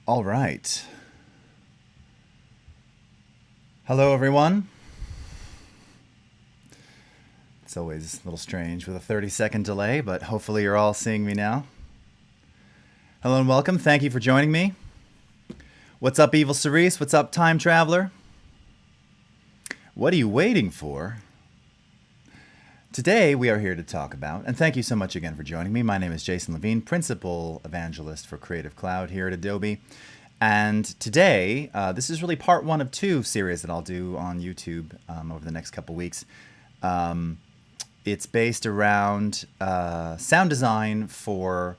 All right. Hello, everyone. It's always a little strange with a 30-second delay, but hopefully you're all seeing me now. Hello and welcome. Thank you for joining me. What's up, Evil Cerise? What's up, Time Traveler? What are you waiting for? Today, we are here to talk about, and thank you so much again for joining me. My name is Jason Levine, Principal Evangelist for Creative Cloud here at Adobe. And today, this is really part one of two series that I'll do on YouTube over the next couple weeks. It's based around sound design for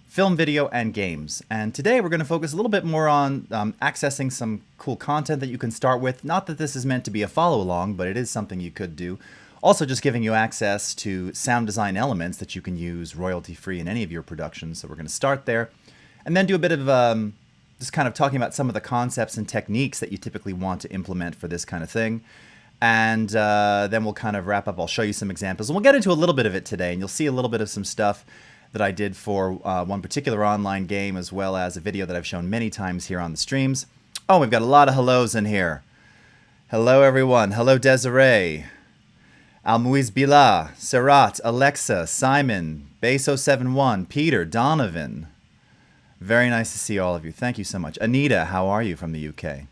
film, video, and games. And today we're going to focus a little bit more on accessing some cool content that you can start with. Not that this is meant to be a follow-along, but it is something you could do. Also just giving you access to sound design elements that you can use royalty-free in any of your productions. So we're going to start there. And then do a bit of just kind of talking about some of the concepts and techniques that you typically want to implement for this kind of thing. And then we'll kind of wrap up. I'll show you some examples. And we'll get into a little bit of it today. And you'll see a little bit of some stuff that I did for one particular online game, as well as a video that I've shown many times here on the streams. Oh, we've got a lot of hellos in here. Hello, everyone. Hello, Desiree. Almuiz Bila, Serat, Alexa, Simon, Beso71, Peter, Donovan. Very nice to see all of you. Thank you so much. Anita, how are you from the UK?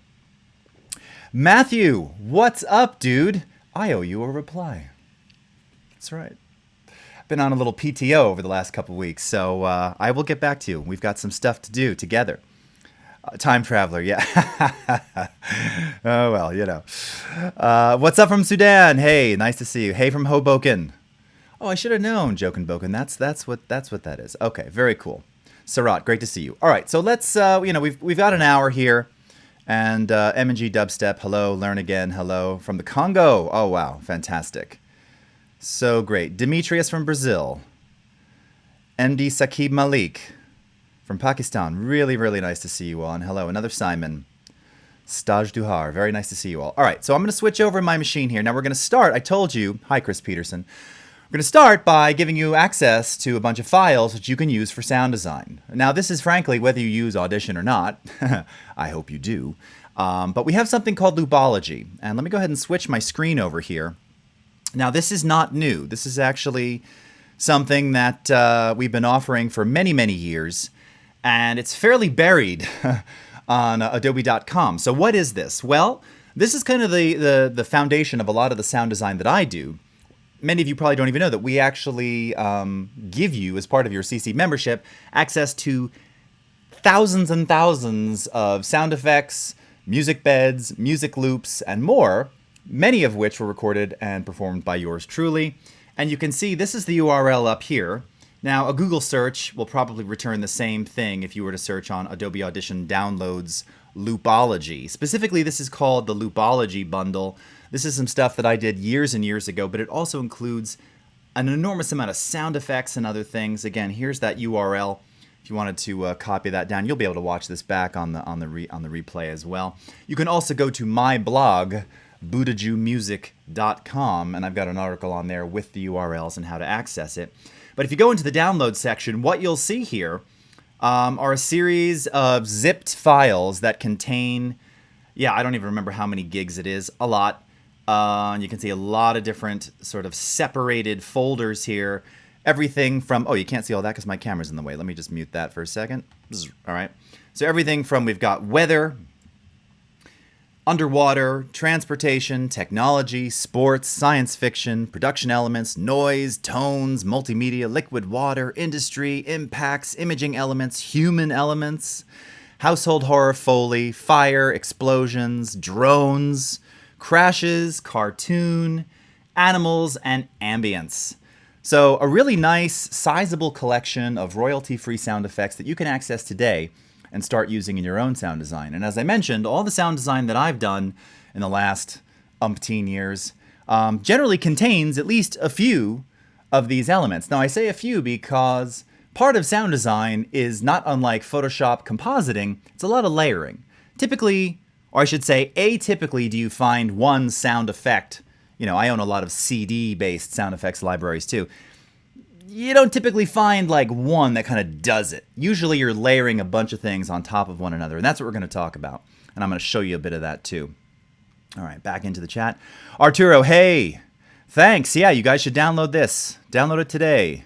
Matthew, what's up, dude? I owe you a reply. That's right. I've been on a little PTO over the last couple weeks, so I will get back to you. We've got some stuff to do together. Time Traveler, yeah. Oh, well, you know. What's up from Sudan? Hey, nice to see you. Hey from Hoboken. Oh, I should have known, Jokin Boken. That's what that is. Okay, very cool. Sarat, great to see you. All right, so let's, we've got an hour here. And M&G Dubstep, hello. Learn Again, hello. From the Congo. Oh, wow, fantastic. So great. Demetrius from Brazil. MD Saqib Malik from Pakistan. Really, really nice to see you all. And hello, another Simon. Staj Duhar. Very nice to see you all. All right, so I'm going to switch over my machine here. Now we're going to start. I told you. Hi, Chris Peterson. We're going to start by giving you access to a bunch of files that you can use for sound design. Now, this is frankly whether you use Audition or not. I hope you do. But we have something called loopology. And let me go ahead and switch my screen over here. Now, this is not new. This is actually something that we've been offering for many, many years. And it's fairly buried on adobe.com. So what is this? Well, this is kind of the foundation of a lot of the sound design that I do. Many of you probably don't even know that we actually give you, as part of your CC membership, access to thousands and thousands of sound effects, music beds, music loops, and more, many of which were recorded and performed by yours truly. And you can see this is the URL up here. Now, a Google search will probably return the same thing if you were to search on Adobe Audition Downloads Loopology. Specifically, this is called the Loopology Bundle. This is some stuff that I did years and years ago, but it also includes an enormous amount of sound effects and other things. Again, here's that URL. If you wanted to copy that down, you'll be able to watch this back on the replay as well. You can also go to my blog, budajumusic.com, and I've got an article on there with the URLs and how to access it. But if you go into the download section, what you'll see here are a series of zipped files that contain, I don't even remember how many gigs it is, a lot. You can see a lot of different sort of separated folders here. Everything from, you can't see all that because my camera's in the way. Let me just mute that for a second. All right. So everything from, we've got weather, underwater, transportation, technology, sports, science fiction, production elements, noise, tones, multimedia, liquid water, industry, impacts, imaging elements, human elements, household horror foley, fire, explosions, drones, crashes, cartoon, animals, and ambience. So a really nice, sizable collection of royalty-free sound effects that you can access today and start using in your own sound design. And as I mentioned, all the sound design that I've done in the last umpteen years generally contains at least a few of these elements. Now, I say a few because part of sound design is not unlike Photoshop compositing. It's a lot of layering. Typically, or I should say atypically, do you find one sound effect. I own a lot of CD-based sound effects libraries too. you don't typically find like one that kind of does it. Usually you're layering a bunch of things on top of one another, and that's what we're going to talk about. And I'm going to show you a bit of that too. All right, back into the chat. Arturo, hey, thanks. Yeah, you guys should download this. Download it today.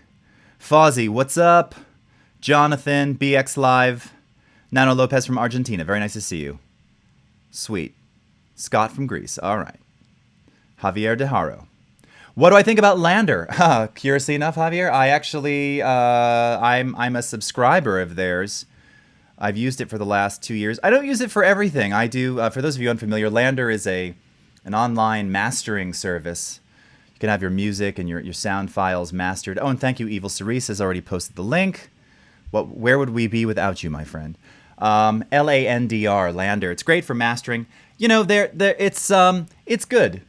Fozzie, what's up? Jonathan, BX Live. Nano Lopez from Argentina. Very nice to see you. Sweet. Scott from Greece. All right. Javier De Haro. What do I think about Lander? Curiously enough, Javier, I actually, I'm a subscriber of theirs. I've used it for the last 2 years. I don't use it for everything. I do, for those of you unfamiliar, Lander is an online mastering service. You can have your music and your sound files mastered. Oh, and thank you, Evil Cerise has already posted the link. Where would we be without you, my friend? Landr, Lander. It's great for mastering. You know, it's good.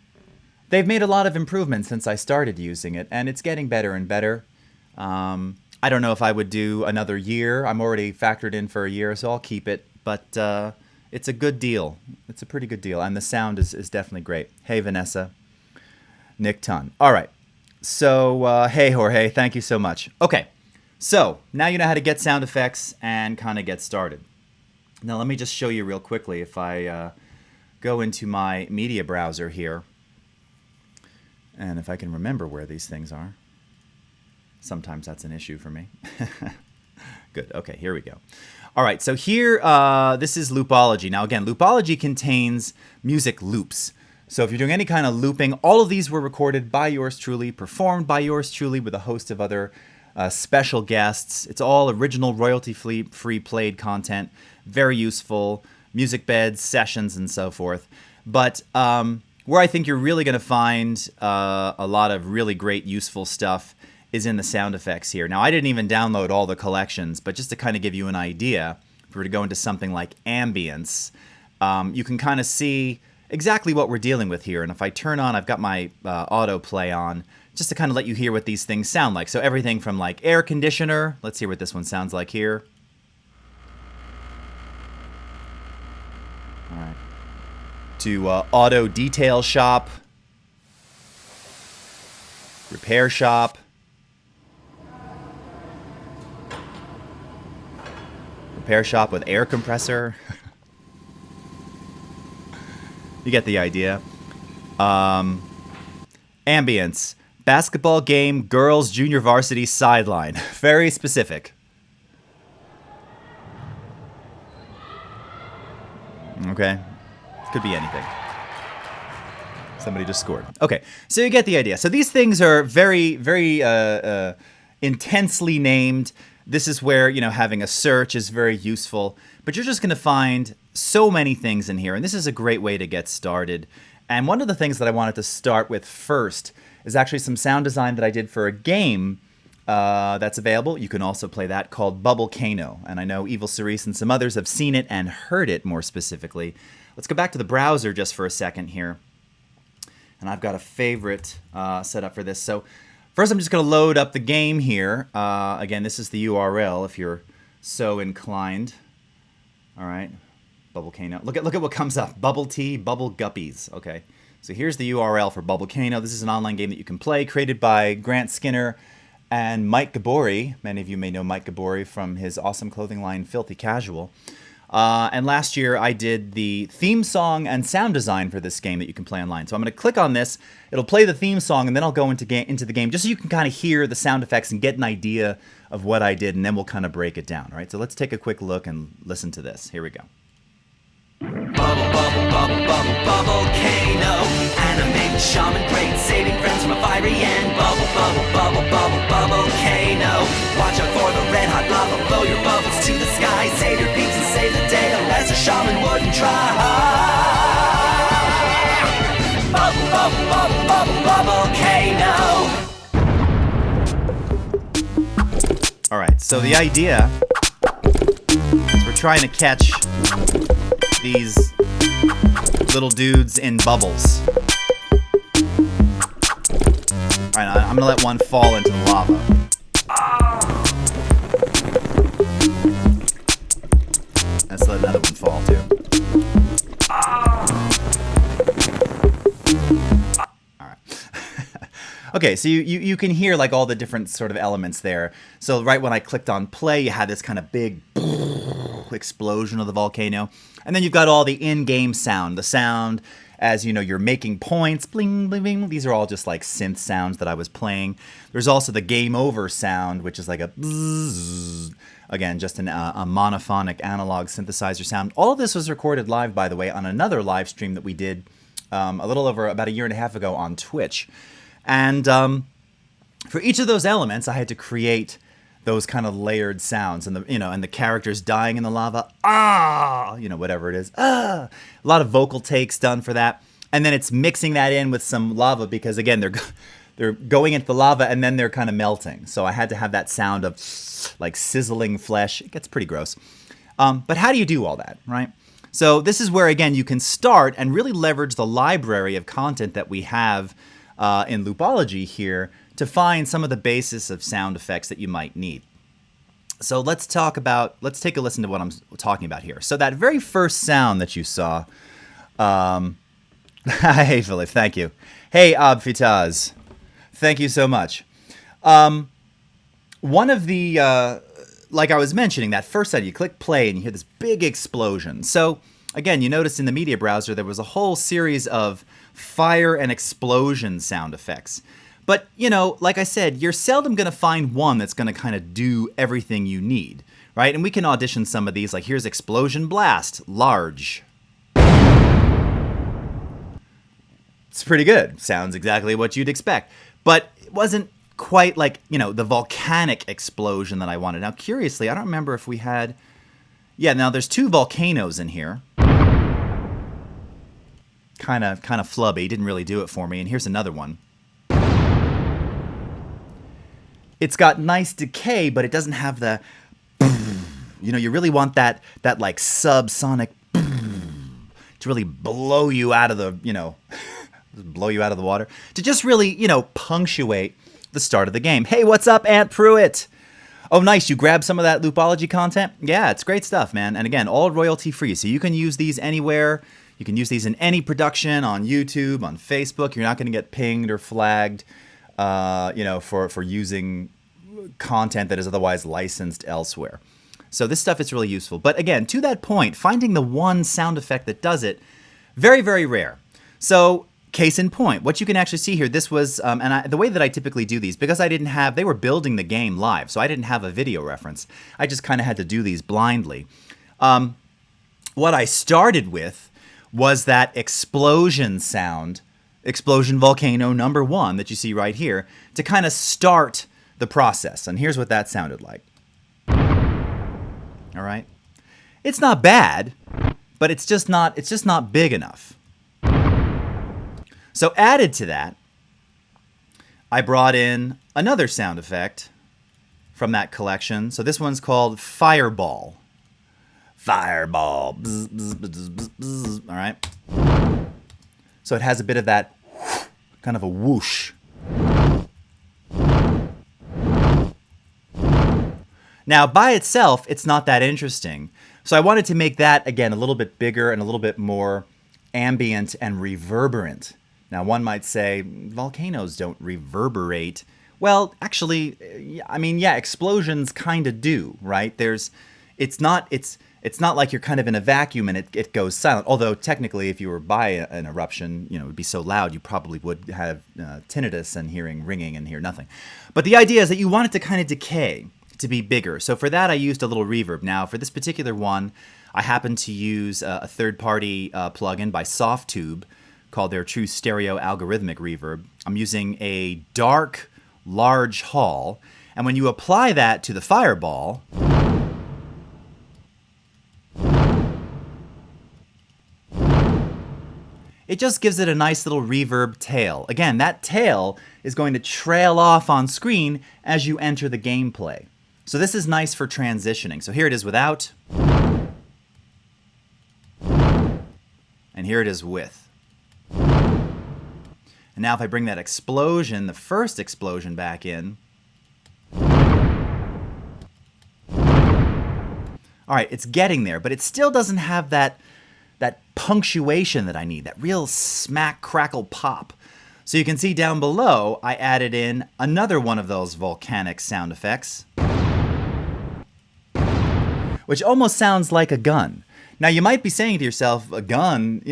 They've made a lot of improvements since I started using it, and it's getting better and better. I don't know if I would do another year. I'm already factored in for a year, so I'll keep it. But it's a good deal. It's a pretty good deal, and the sound is definitely great. Hey, Vanessa. Nick Tunn. All right. So, hey, Jorge. Thank you so much. Okay. So, now you know how to get sound effects and kind of get started. Now, let me just show you real quickly. If I go into my media browser here, and if I can remember where these things are. Sometimes that's an issue for me. Good. Okay, here we go. All right, so here, this is Loopology. Now, again, Loopology contains music loops. So if you're doing any kind of looping, all of these were recorded by yours truly, performed by yours truly with a host of other special guests. It's all original royalty-free played content, very useful, music beds, sessions, and so forth. But where I think you're really going to find a lot of really great, useful stuff is in the sound effects here. Now, I didn't even download all the collections, but just to kind of give you an idea, if we were to go into something like ambience, you can kind of see exactly what we're dealing with here. And if I turn on, I've got my autoplay on, just to kind of let you hear what these things sound like. So everything from like air conditioner, let's hear what this one sounds like here. All right. To auto detail shop, repair shop, repair shop with air compressor. You get the idea. Ambience, basketball game, girls junior varsity sideline. Very specific. Okay. Could be anything. Somebody just scored. Okay, so you get the idea. So these things are very, very intensely named. This is where, you know, having a search is very useful. But you're just going to find so many things in here, and this is a great way to get started. And one of the things that I wanted to start with first is actually some sound design that I did for a game that's available. You can also play that, called Bubblecano. And I know Evil Cerise and some others have seen it and heard it more specifically. Let's go back to the browser just for a second here. And I've got a favorite set up for this. So first I'm just going to load up the game here. Again, this is the URL if you're so inclined. All right. Bubblecano. Look at what comes up. Bubble Tea, Bubble Guppies. Okay. So here's the URL for Bubblecano. This is an online game that you can play, created by Grant Skinner and Mike Gabori. Many of you may know Mike Gabori from his awesome clothing line, Filthy Casual. And last year I did the theme song and sound design for this game that you can play online. So I'm going to click on this. It'll play the theme song, and then I'll go into the game just so you can kind of hear the sound effects and get an idea of what I did, and then we'll kind of break it down. All right, so let's take a quick look and listen to this. Here we go. Bubble, bubble, bubble, bubble, Bubblecano. Animated shaman, great, saving friends from a fiery end. Bubble, bubble, bubble, bubble, Bubblecano. Watch out for the red hot lava, blow your bubbles to the sky. Save your peeps and save the day, unless a shaman wouldn't try. Bubble, bubble, bubble, bubble, Bubblecano. All right, so the idea is we're trying to catch these little dudes in bubbles. All right, I'm gonna let one fall into the lava. Let's let another one fall too. All right. Okay, Okay, so you can hear like all the different sort of elements there. So right when I clicked on play, you had this kind of big explosion of the volcano. And then you've got all the in-game sound. The sound as, you know, you're making points, bling, bling, bling. These are all just like synth sounds that I was playing. There's also the game over sound, which is like a bzzz. Again, just a monophonic analog synthesizer sound. All of this was recorded live, by the way, on another live stream that we did a little over about a year and a half ago on Twitch. And for each of those elements, I had to create those kind of layered sounds, and the characters dying in the lava, whatever it is, a lot of vocal takes done for that, and then it's mixing that in with some lava because again they're going into the lava and then they're kind of melting. So I had to have that sound of like sizzling flesh. It gets pretty gross. But how do you do all that, right? So this is where again you can start and really leverage the library of content that we have in Loopology here to find some of the basis of sound effects that you might need. So let's take a listen to what I'm talking about here. So that very first sound that you saw, hey Philip, thank you. Hey Abfitaz, thank you so much. One of the, like I was mentioning, that first sound, you click play and you hear this big explosion. So again, you notice in the media browser there was a whole series of fire and explosion sound effects. But, like I said, you're seldom going to find one that's going to kind of do everything you need, right? And we can audition some of these, like here's Explosion Blast, large. It's pretty good. Sounds exactly what you'd expect. But it wasn't quite like, the volcanic explosion that I wanted. Now, curiously, I don't remember if we had... Yeah, now there's 2 volcanoes in here. Kind of flubby, didn't really do it for me. And here's another one. It's got nice decay, but it doesn't have the, you really want that like subsonic to really blow you out of the, blow you out of the water, to just really, punctuate the start of the game. Hey, what's up, Aunt Pruitt? Oh, nice. You grabbed some of that Loopology content? Yeah, it's great stuff, man. And again, all royalty free. So you can use these anywhere. You can use these in any production on YouTube, on Facebook. You're not going to get pinged or flagged. For using content that is otherwise licensed elsewhere. So this stuff is really useful. But again, to that point, finding the one sound effect that does it, very, very rare. So case in point, what you can actually see here, this was, the way that I typically do these, because they were building the game live, so I didn't have a video reference. I just kind of had to do these blindly. What I started with was that explosion sound, Explosion Volcano number 1 that you see right here, to kind of start the process. And here's what that sounded like. All right. It's not bad, but it's just not big enough. So added to that, I brought in another sound effect from that collection. So this one's called Fireball. Fireball. Bzz, bzz, bzz, bzz, bzz. All right. So it has a bit of that kind of a whoosh. Now, by itself, it's not that interesting. So I wanted to make that, again, a little bit bigger and a little bit more ambient and reverberant. Now, one might say, volcanoes don't reverberate. Well, actually, explosions kind of do, right? It's not like you're kind of in a vacuum and it goes silent. Although technically, if you were by an eruption, it would be so loud you probably would have tinnitus and hearing ringing and hear nothing. But the idea is that you want it to kind of decay, to be bigger. So for that, I used a little reverb. Now, for this particular one, I happened to use a third-party plugin by Softtube called their True Stereo Algorithmic Reverb. I'm using a dark, large hall, and when you apply that to the Fireball, it just gives it a nice little reverb tail. Again, that tail is going to trail off on screen as you enter the gameplay. So this is nice for transitioning. So here it is without, and here it is with. And now if I bring that explosion, the first explosion back in, all right, it's getting there, but it still doesn't have that punctuation that I need, that real smack, crackle, pop. So you can see down below, I added in another one of those volcanic sound effects, which almost sounds like a gun. Now you might be saying to yourself, a gun,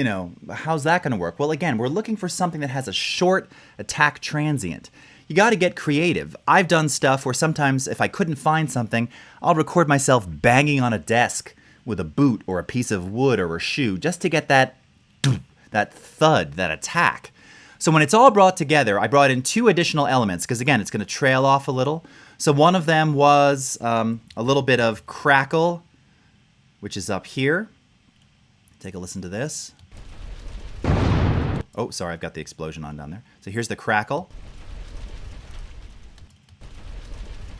how's that going to work? Well, again, we're looking for something that has a short attack transient. You got to get creative. I've done stuff where sometimes if I couldn't find something, I'll record myself banging on a desk with a boot or a piece of wood or a shoe just to get that thud, that attack. So when it's all brought together, I brought in 2 additional elements because, again, it's going to trail off a little. So one of them was a little bit of crackle, which is up here. Take a listen to this. Oh, sorry, I've got the explosion on down there. So here's the crackle.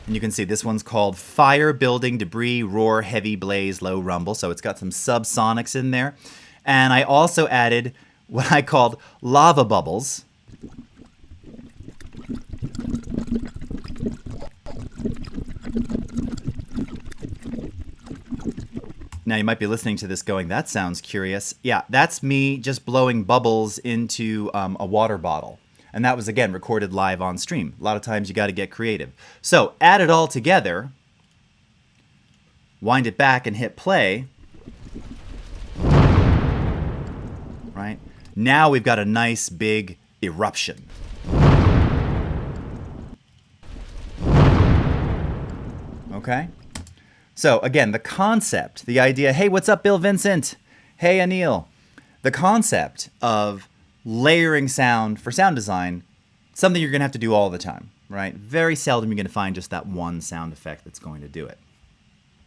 And you can see this one's called Fire, Building, Debris, Roar, Heavy Blaze, Low Rumble. So it's got some subsonics in there. And I also added what I called lava bubbles. Now you might be listening to this going, that sounds curious. Yeah, that's me just blowing bubbles into a water bottle. And that was, again, recorded live on stream. A lot of times you got to get creative. So add it all together, wind it back and hit play. Right? Now we've got a nice big eruption. Okay? So again, the concept, the idea, hey, what's up, Bill Vincent? Hey, Anil. The concept of layering sound for sound design, something you're going to have to do all the time, right? Very seldom you're going to find just that one sound effect that's going to do it.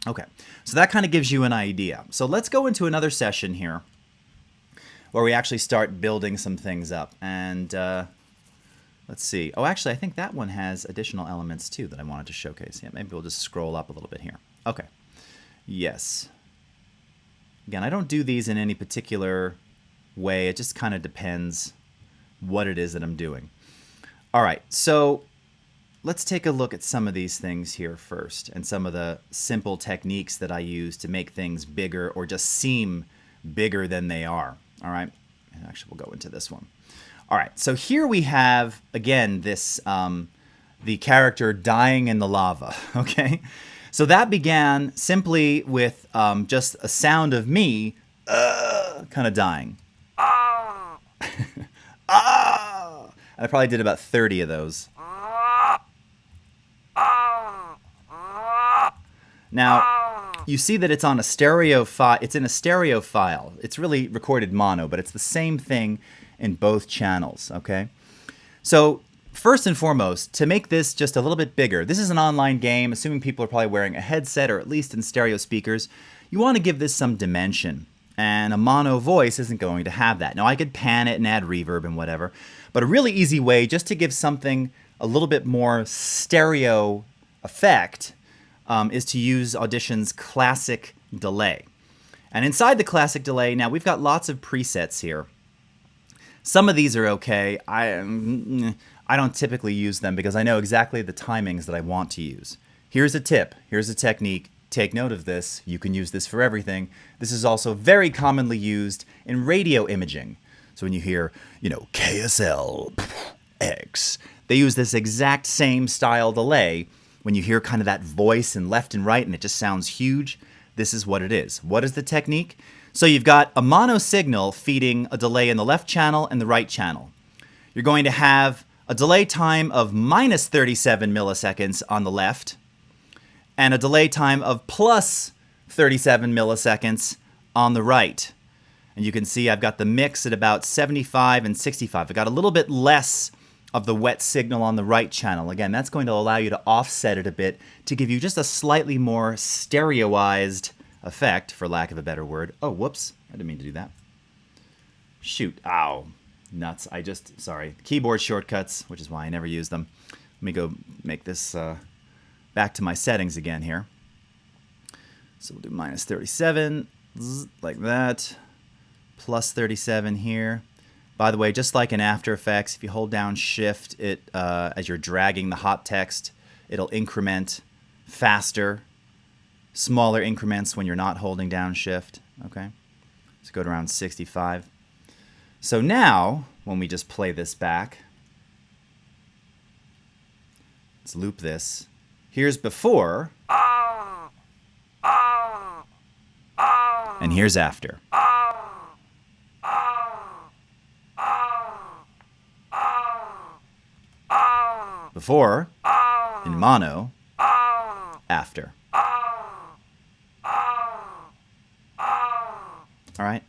Okay, so that kind of gives you an idea. So let's go into another session here where we actually start building some things up. And let's see. Oh, actually, I think that one has additional elements too that I wanted to showcase. Yeah, maybe we'll just scroll up a little bit here. Okay, yes. Again, I don't do these in any particular way. It just kind of depends what it is that I'm doing. All right, so let's take a look at some of these things here first and some of the simple techniques that I use to make things bigger or just seem bigger than they are. All right, and actually we'll go into this one. All right, so here we have, again, this the character dying in the lava, okay? So that began simply with just a sound of me kind of dying. I probably did about 30 of those. Now, you see that it's on a stereo file. It's in a stereo file. It's really recorded mono, but it's the same thing in both channels, okay? So, first and foremost, to make this just a little bit bigger, this is an online game, assuming people are probably wearing a headset or at least in stereo speakers. You want to give this some dimension. And a mono voice isn't going to have that. Now, I could pan it and add reverb and whatever, but a really easy way just to give something a little bit more stereo effect is to use Audition's classic delay. And inside the classic delay, now we've got lots of presets here. Some of these are okay. I don't typically use them because I know exactly the timings that I want to use. Here's a tip. Here's a technique. Take note of this. You can use this for everything. This is also very commonly used in radio imaging. So when you hear, KSL X, they use this exact same style delay. When you hear kind of that voice and left and right and it just sounds huge, this is what it is. What is the technique? So you've got a mono signal feeding a delay in the left channel and the right channel. You're going to have a delay time of minus 37 milliseconds on the left and a delay time of plus 37 milliseconds on the right. And you can see I've got the mix at about 75 and 65. I've got a little bit less of the wet signal on the right channel. Again, that's going to allow you to offset it a bit to give you just a slightly more stereoized effect, for lack of a better word. Oh, whoops. I didn't mean to do that. Shoot. Ow. Nuts. Sorry. Keyboard shortcuts, which is why I never use them. Let me go make this back to my settings again here. So we'll do minus 37, like that. Plus 37 here. By the way, just like in After Effects, if you hold down Shift, as you're dragging the hot text, it'll increment faster. Smaller increments when you're not holding down Shift. Okay, let's go to around 65. So now, when we just play this back, Let's loop this. Here's before. And here's after. Before, in mono, after. All right?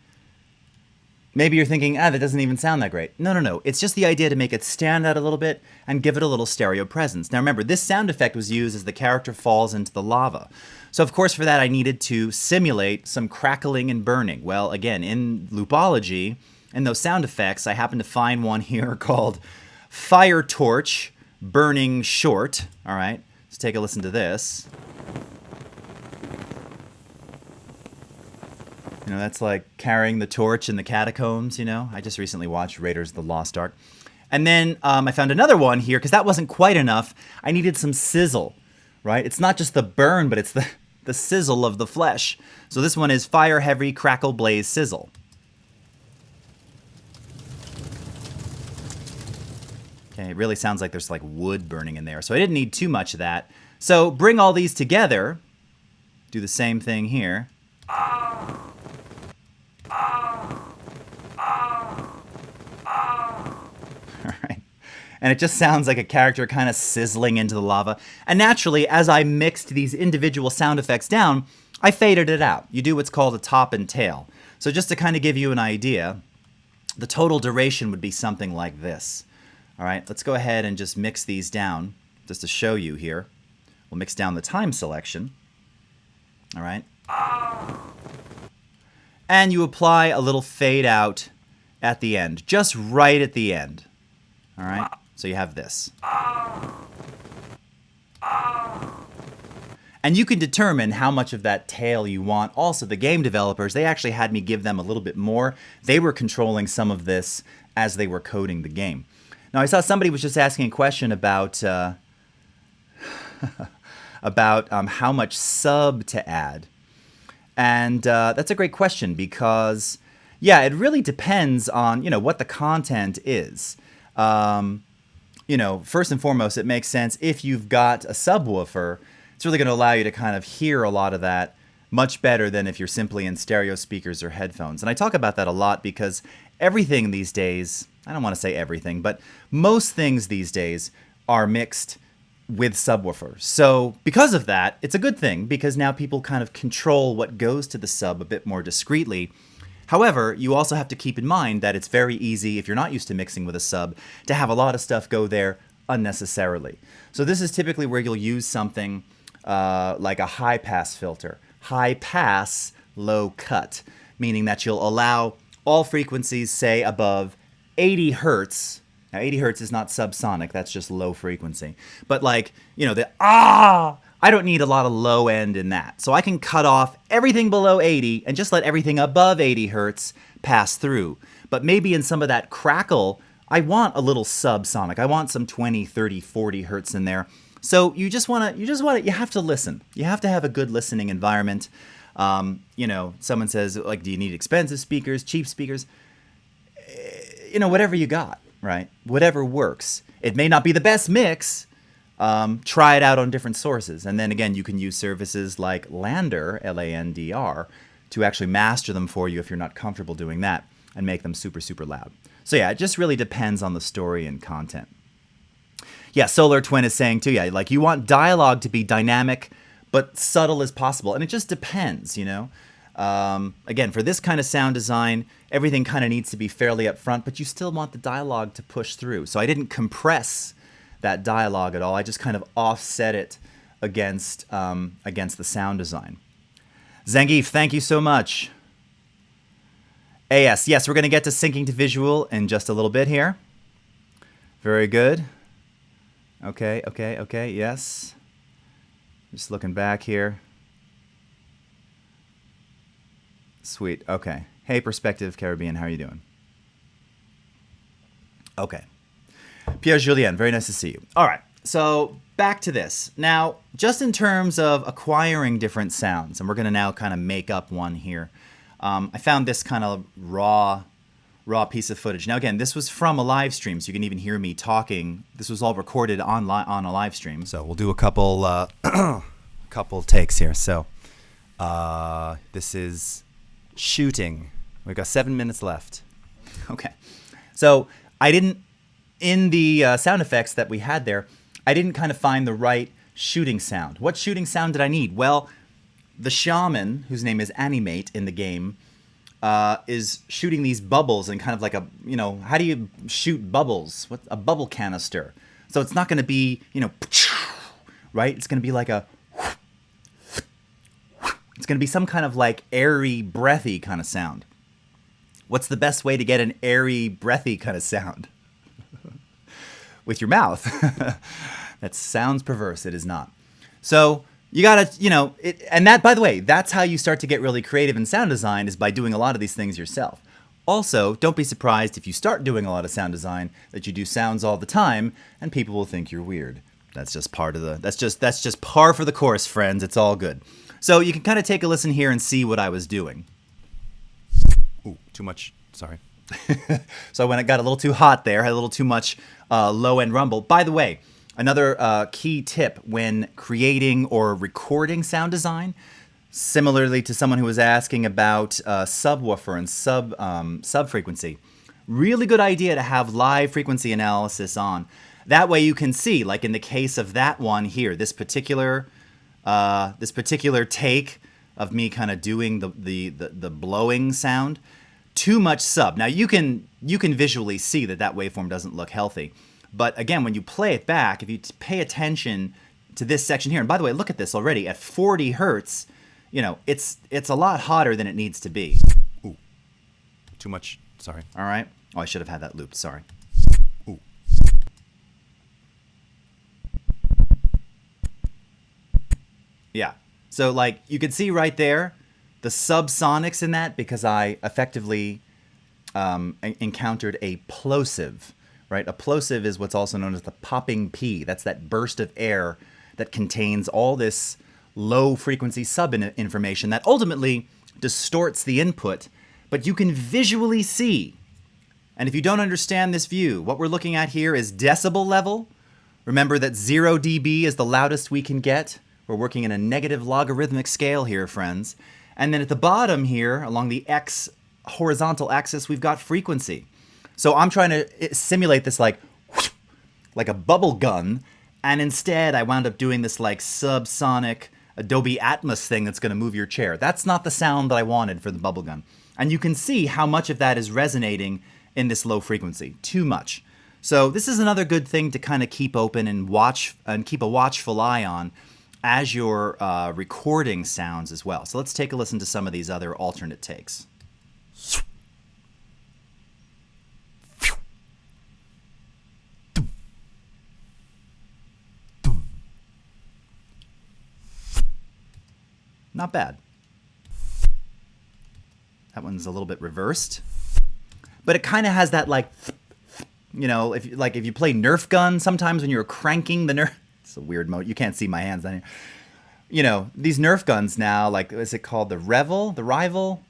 Maybe you're thinking, that doesn't even sound that great. No. It's just the idea to make it stand out a little bit and give it a little stereo presence. Now remember, this sound effect was used as the character falls into the lava. So of course for that I needed to simulate some crackling and burning. Well, again, in Loopology, in those sound effects, I happened to find one here called Fire Torch Burning Short. All right, let's take a listen to this. You know, that's like carrying the torch in the catacombs, you know. I just recently watched Raiders of the Lost Ark. And then I found another one here, because that wasn't quite enough. I needed some sizzle, right? It's not just the burn, but it's the sizzle of the flesh. So this one is Fire Heavy Crackle Blaze Sizzle. Okay, it really sounds like there's like wood burning in there. So I didn't need too much of that. So bring all these together. Do the same thing here. And it just sounds like a character kind of sizzling into the lava. And naturally, as I mixed these individual sound effects down, I faded it out. You do what's called a top and tail. So just to kind of give you an idea, the total duration would be something like this. All right, let's go ahead and just mix these down, just to show you here. We'll mix down the time selection. All right. And you apply a little fade out at the end, just right at the end. All right. So you have this. And you can determine how much of that tail you want. Also, the game developers, they actually had me give them a little bit more. They were controlling some of this as they were coding the game. Now, I saw somebody was just asking a question about how much sub to add. And that's a great question because, yeah, it really depends on, you know, what the content is. You know, first and foremost, it makes sense if you've got a subwoofer, it's really going to allow you to kind of hear a lot of that much better than if you're simply in stereo speakers or headphones. And I talk about that a lot because everything these days, I don't want to say everything, but most things these days are mixed with subwoofers. So because of that, it's a good thing because now people kind of control what goes to the sub a bit more discreetly. However, you also have to keep in mind that it's very easy, if you're not used to mixing with a sub, to have a lot of stuff go there unnecessarily. So this is typically where you'll use something like a high pass filter. High pass, low cut, meaning that you'll allow all frequencies, say, above 80 hertz. Now, 80 hertz is not subsonic, that's just low frequency. But like, you know, I don't need a lot of low end in that. So I can cut off everything below 80 and just let everything above 80 hertz pass through. But maybe in some of that crackle, I want a little subsonic. I want some 20, 30, 40 hertz in there. So you have to listen. You have to have a good listening environment. You know, someone says, like, do you need expensive speakers, cheap speakers? You know, whatever you got, right? Whatever works. It may not be the best mix. Try it out on different sources. And then again, you can use services like Lander, Landr, to actually master them for you if you're not comfortable doing that and make them super, super loud. So yeah, it just really depends on the story and content. Yeah, Solar Twin is saying too, yeah, like you want dialogue to be dynamic, but subtle as possible. And it just depends, you know. Again, for this kind of sound design, everything kind of needs to be fairly upfront, but you still want the dialogue to push through. So I didn't compress that dialogue at all. I just kind of offset it against the sound design. Zangief, thank you so much. AS, yes, we're going to get to syncing to visual in just a little bit here. Very good. Okay, yes. Just looking back here. Sweet, okay. Hey, Perspective Caribbean, how are you doing? Okay. Pierre Julien, very nice to see you. All right, so back to this. Now, just in terms of acquiring different sounds, and we're going to now kind of make up one here. I found this kind of raw raw piece of footage. Now, again, this was from a live stream, so you can even hear me talking. This was all recorded on a live stream. So we'll do a couple couple takes here. So this is shooting. We've got 7 minutes left. Okay. So I didn't, in the sound effects that we had there, I didn't kind of find the right shooting sound. What shooting sound did I need? Well, the shaman, whose name is Animate in the game, is shooting these bubbles and kind of like a, how do you shoot bubbles? What, a bubble canister. So it's not going to be, right? It's going to be like it's going to be some kind of like airy, breathy kind of sound. What's the best way to get an airy, breathy kind of sound? With your mouth. That sounds perverse. It is not. So you gotta, and that, by the way, that's how you start to get really creative in sound design, is by doing a lot of these things yourself. Also, don't be surprised if you start doing a lot of sound design that you do sounds all the time and people will think you're weird. That's just part of that's just par for the course, friends. It's all good. So you can kind of take a listen here and see what I was doing. Ooh, too much. Sorry. So when it got a little too hot there, had a little too much low-end rumble. By the way, another key tip when creating or recording sound design, similarly to someone who was asking about subwoofer and sub frequency, really good idea to have live frequency analysis on. That way you can see, like in the case of that one here, this particular take of me kind of doing the blowing sound, too much sub. Now you can visually see that waveform doesn't look healthy. But again, when you play it back, if you pay attention to this section here, and by the way, look at this already at 40 hertz, it's a lot hotter than it needs to be. Ooh, too much. Sorry. All right. Oh, I should have had that looped. Sorry. Ooh. Yeah. So like you can see right there, the subsonics in that, because I effectively encountered a plosive. Right? A plosive is what's also known as the popping P. That's that burst of air that contains all this low frequency sub information that ultimately distorts the input, but you can visually see. And if you don't understand this view, what we're looking at here is decibel level. Remember that 0 dB is the loudest we can get. We're working in a negative logarithmic scale here, friends. And then at the bottom here, along the X horizontal axis, we've got frequency. So I'm trying to simulate this like a bubble gun, and instead I wound up doing this like subsonic Adobe Atmos thing that's going to move your chair. That's not the sound that I wanted for the bubble gun. And you can see how much of that is resonating in this low frequency. Too much. So this is another good thing to kind of keep open and watch and keep a watchful eye on as you're recording sounds as well. So let's take a listen to some of these other alternate takes. Not bad. That one's a little bit reversed, but it kind of has that like, if you play Nerf gun, sometimes when you're cranking the Nerf, it's a weird mode. You can't see my hands down here. These Nerf guns now, like, is it called the Rival?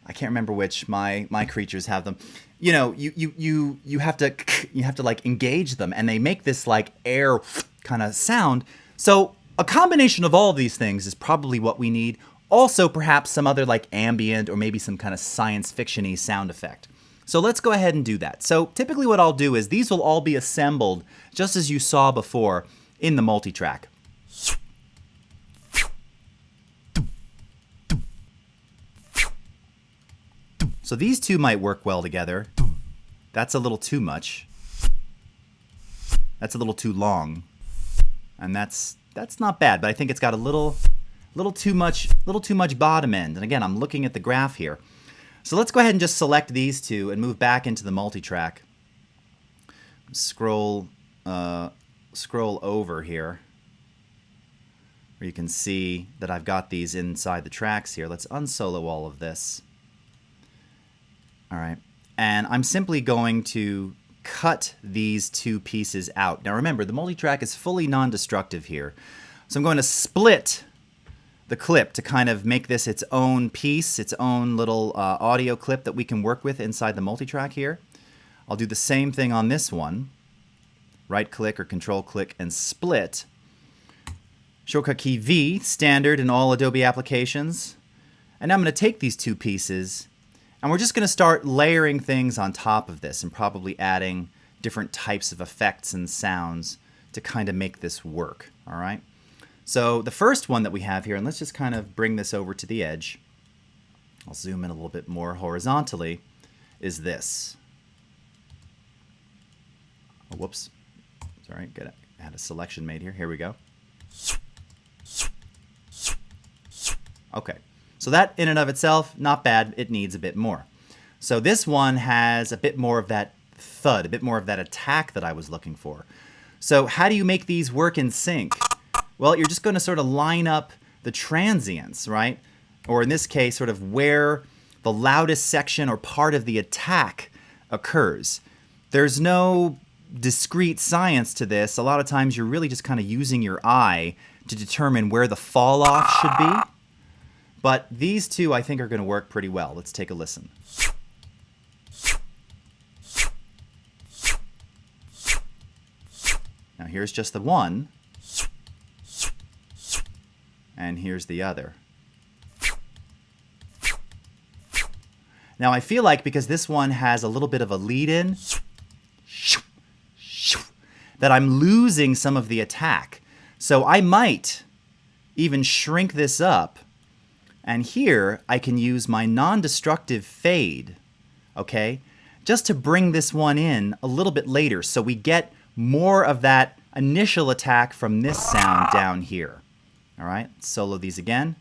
I can't remember which. My creatures have them. You have to like engage them, and they make this like air kind of sound. So a combination of all of these things is probably what we need. Also, perhaps some other like ambient or maybe some kind of science fiction-y sound effect. So let's go ahead and do that. So typically what I'll do is these will all be assembled just as you saw before in the multitrack. So these two might work well together. That's a little too much. That's a little too long. And that's not bad, but I think it's got a little too much bottom end. And again, I'm looking at the graph here. So let's go ahead and just select these two and move back into the multi-track. Scroll over here, where you can see that I've got these inside the tracks here. Let's unsolo all of this. All right, and I'm simply going to cut these two pieces out. Now remember, the multi-track is fully non-destructive here. So I'm going to split the clip to kind of make this its own piece, its own little audio clip that we can work with inside the multitrack here. I'll do the same thing on this one. Right click or control click and split. Shortcut key V, standard in all Adobe applications. And now I'm going to take these two pieces and we're just going to start layering things on top of this and probably adding different types of effects and sounds to kind of make this work. All right. So the first one that we have here, and let's just kind of bring this over to the edge. I'll zoom in a little bit more horizontally, is this. Oh, whoops. Sorry, I had a selection made here. Here we go. Okay, so that in and of itself, not bad. It needs a bit more. So this one has a bit more of that thud, a bit more of that attack that I was looking for. So how do you make these work in sync? Well, you're just going to sort of line up the transients, right? Or in this case, sort of where the loudest section or part of the attack occurs. There's no discrete science to this. A lot of times you're really just kind of using your eye to determine where the fall off should be. But these two I think are going to work pretty well. Let's take a listen. Now here's just the one. And here's the other. Now I feel like because this one has a little bit of a lead in, that I'm losing some of the attack. So I might even shrink this up. And here I can use my non-destructive fade, okay, just to bring this one in a little bit later so we get more of that initial attack from this sound down here. All right, solo these again.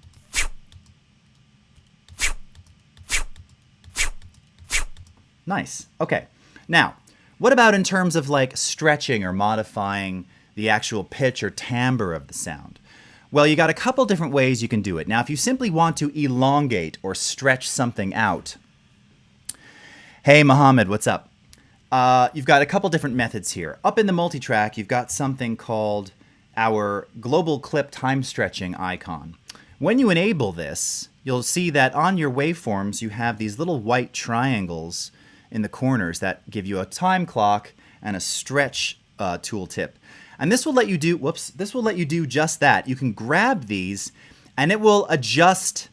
Nice. Okay. Now, what about in terms of like stretching or modifying the actual pitch or timbre of the sound? Well, you got a couple different ways you can do it. Now, if you simply want to elongate or stretch something out. Hey, Mohammed, what's up? You've got a couple different methods here. Up in the multitrack, you've got something called our global clip time stretching icon. When you enable this, you'll see that on your waveforms, you have these little white triangles in the corners that give you a time clock and a stretch tooltip. And this will let you do, this will let you do just that. You can grab these and it will adjust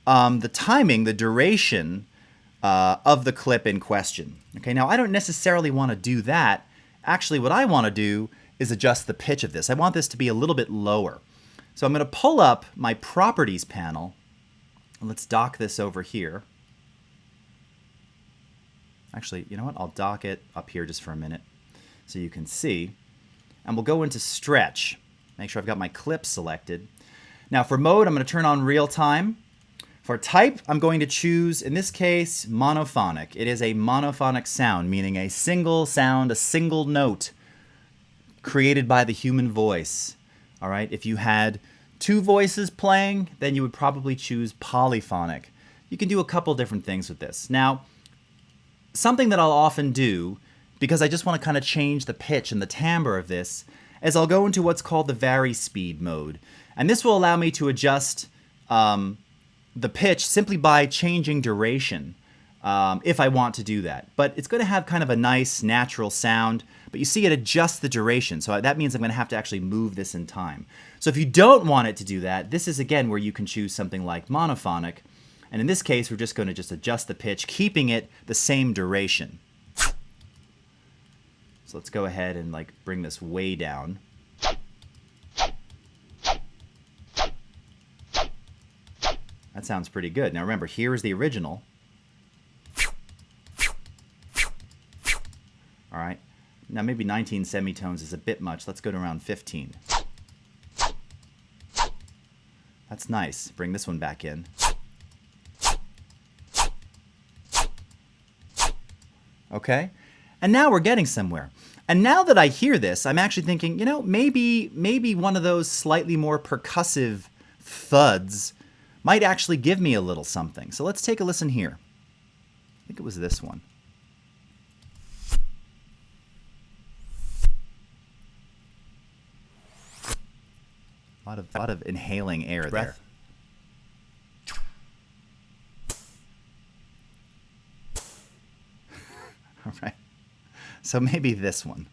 the timing, the duration of the clip in question. Okay, now I don't necessarily want to do that. Actually, what I want to do is adjust the pitch of this. I want this to be a little bit lower. So I'm going to pull up my properties panel. Let's dock this over here. Actually, you know what? I'll dock it up here just for a minute so you can see. And we'll go into stretch. Make sure I've got my clip selected. Now for mode, I'm going to turn on real time. For type, I'm going to choose, in this case, monophonic. It is a monophonic sound, meaning a single sound, a single note created by the human voice. All right, if you had two voices playing, then you would probably choose polyphonic. You can do a couple different things with this. Now, something that I'll often do, because I just want to kind of change the pitch and the timbre of this, is I'll go into what's called the vary speed mode. And this will allow me to adjust the pitch simply by changing duration if I want to do that. But it's going to have kind of a nice natural sound, but you see it adjusts the duration. So that means I'm going to have to actually move this in time. So if you don't want it to do that, this is again where you can choose something like monophonic. And in this case, we're just going to just adjust the pitch, keeping it the same duration. So let's go ahead and like bring this way down. That sounds pretty good. Now remember, here is the original. All right. Now maybe 19 semitones is a bit much. Let's go to around 15. That's nice. Bring this one back in. Okay. And now we're getting somewhere. And now that I hear this, I'm actually thinking, you know, maybe one of those slightly more percussive thuds might actually give me a little something. So let's take a listen here. I think it was this one. A lot of inhaling air there. right? So maybe this one.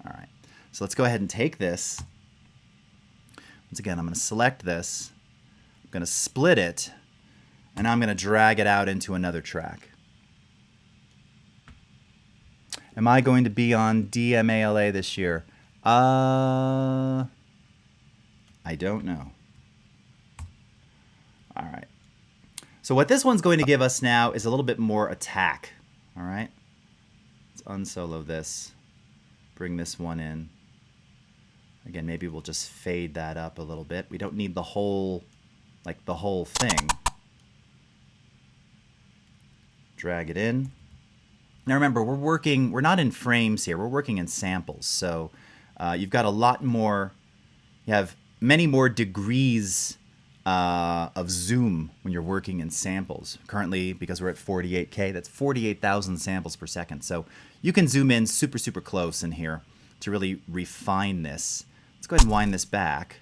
All right. So let's go ahead and take this. Once again, I'm going to select this. I'm going to split it. And I'm going to drag it out into another track. Am I going to be on DMALA this year? I don't know. All right. So what this one's going to give us now is a little bit more attack. All right. Let's unsolo this. Bring this one in. Again, maybe we'll just fade that up a little bit. We don't need the whole, like the whole thing. Drag it in. Now remember, we're not in frames here. We're working in samples. So you've got a lot more, you have many more degrees of zoom when you're working in samples. Currently, because we're at 48K, that's 48,000 samples per second. So you can zoom in super, super close in here to really refine this. Let's go ahead and wind this back.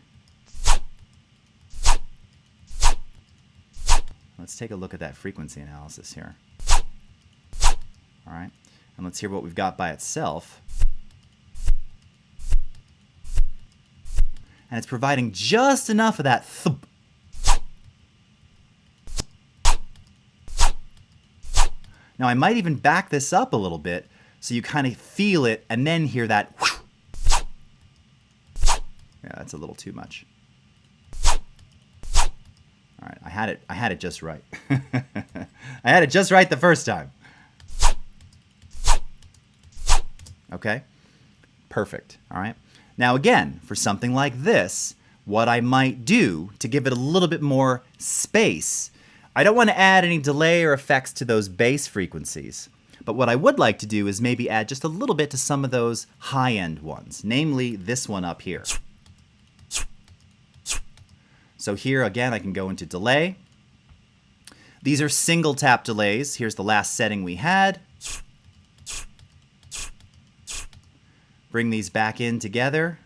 Let's take a look at that frequency analysis here. All right, and let's hear what we've got by itself. And it's providing just enough of that thump. Now I might even back this up a little bit so you kind of feel it and then hear that whoosh. Yeah, that's a little too much. All right, I had it just right. I had it just right the first time. Okay, perfect. All right. Now again, for something like this, what I might do to give it a little bit more space, I don't want to add any delay or effects to those bass frequencies. But what I would like to do is maybe add just a little bit to some of those high-end ones, namely this one up here. So here again, I can go into delay. These are single tap delays. Here's the last setting we had. Bring these back in together.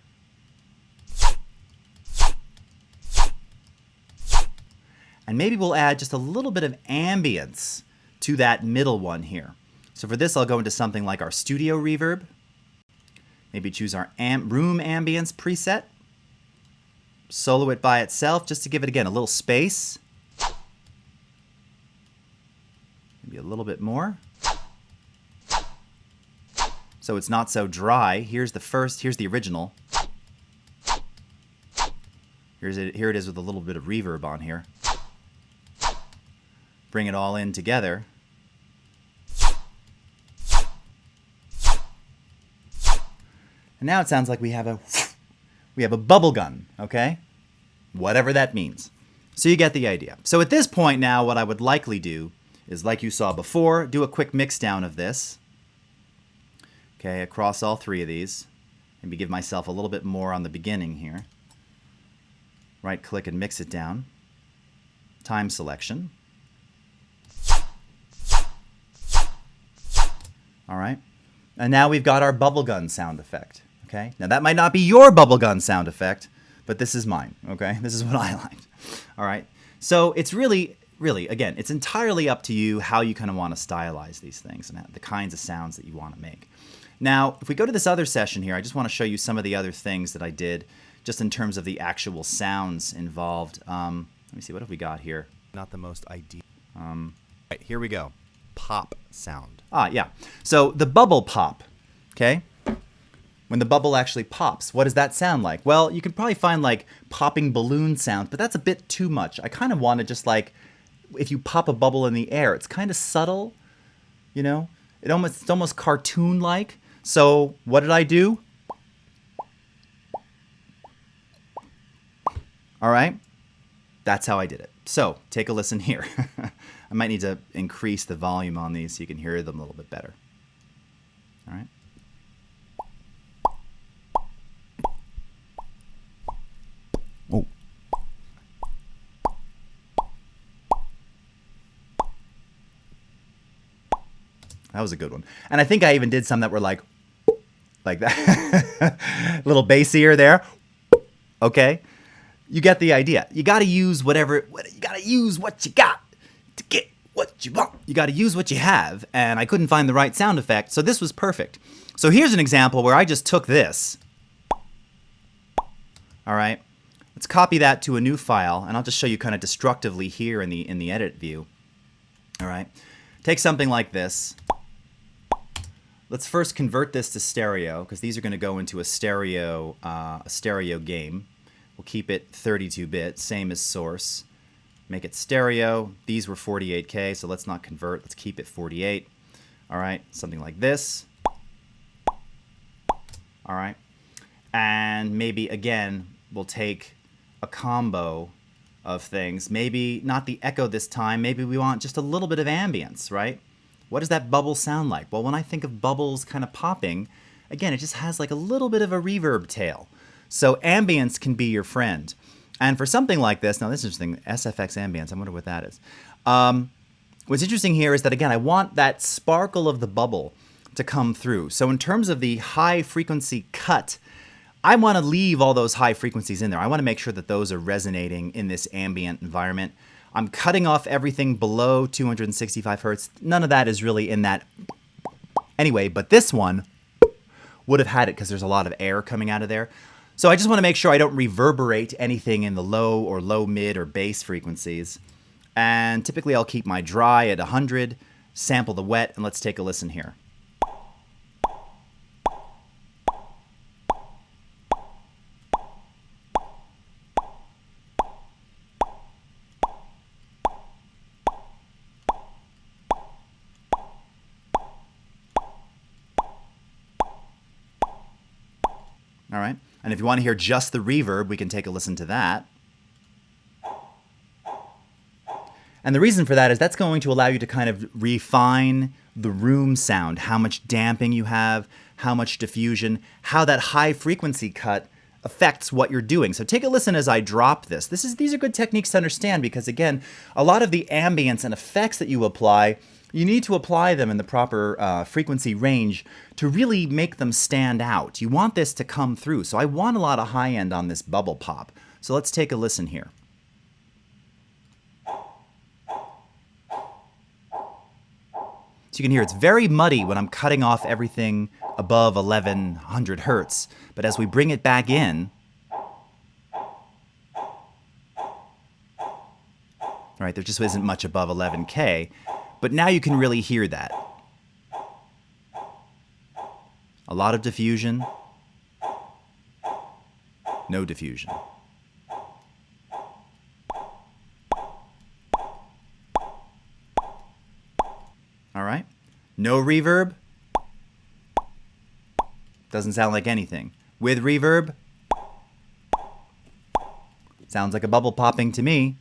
And maybe we'll add just a little bit of ambience to that middle one here. So for this, I'll go into something like our studio reverb. Maybe choose our room ambience preset. Solo it by itself just to give it, again, a little space. Maybe a little bit more. So it's not so dry. Here's the original. Here it is with a little bit of reverb on here. Bring it all in together. And now it sounds like we have a bubble gun, okay? Whatever that means. So you get the idea. So at this point now, what I would likely do is, like you saw before, do a quick mix down of this. Okay, across all three of these. Maybe give myself a little bit more on the beginning here. Right click and mix it down. Time selection. All right. And now we've got our bubblegum sound effect. Okay. Now that might not be your bubblegum sound effect, but this is mine. Okay. This is what I liked. All right. So it's really, again, it's entirely up to you how you kind of want to stylize these things and the kinds of sounds that you want to make. Now, if we go to this other session here, I just want to show you some of the other things that I did just in terms of the actual sounds involved. Let me see, what have we got here? Not the most ideal. Right, here we go. Pop sound. Yeah. So the bubble pop, okay? When the bubble actually pops, what does that sound like? Well, you can probably find like popping balloon sound, but that's a bit too much. I kind of want to just like, if you pop a bubble in the air, it's kind of subtle, you know? It's almost cartoon-like. So what did I do? All right, that's how I did it. So take a listen here. I might need to increase the volume on these so you can hear them a little bit better. All right. Oh. That was a good one. And I think I even did some that were like that. A little bassier there. Okay. You get the idea. You got to use what you got to get what you want. You got to use what you have, and I couldn't find the right sound effect, so this was perfect. So here's an example where I just took this. All right, let's copy that to a new file, and I'll just show you kind of destructively here in the edit view. All right, take something like this. Let's first convert this to stereo, because these are going to go into a stereo game. We'll keep it 32-bit, same as source. Make it stereo. These were 48K, so let's not convert. Let's keep it 48. All right, something like this. All right, and maybe again we'll take a combo of things. Maybe not the echo this time. Maybe we want just a little bit of ambience, right? What does that bubble sound like? Well, when I think of bubbles kind of popping, again, it just has like a little bit of a reverb tail. So ambience can be your friend. And for something like this, now this is interesting, SFX ambience, I wonder what that is. What's interesting here is that, again, I want that sparkle of the bubble to come through. So in terms of the high frequency cut, I want to leave all those high frequencies in there. I want to make sure that those are resonating in this ambient environment. I'm cutting off everything below 265 hertz. None of that is really in that anyway, but this one would have had it because there's a lot of air coming out of there. So I just want to make sure I don't reverberate anything in the low or low mid or bass frequencies. And typically I'll keep my dry at 100, sample the wet, and let's take a listen here. All right, and if you want to hear just the reverb, we can take a listen to that. And the reason for that is that's going to allow you to kind of refine the room sound, how much damping you have, how much diffusion, how that high frequency cut affects what you're doing. So take a listen as I drop this. These are good techniques to understand because, again, a lot of the ambience and effects that you apply, you need to apply them in the proper frequency range to really make them stand out. You want this to come through. So I want a lot of high end on this bubble pop. So let's take a listen here. So you can hear it's very muddy when I'm cutting off everything above 1100 hertz. But as we bring it back in, right, there just isn't much above 11K. But now you can really hear that. A lot of diffusion, no diffusion. All right, no reverb, doesn't sound like anything. With reverb, sounds like a bubble popping to me.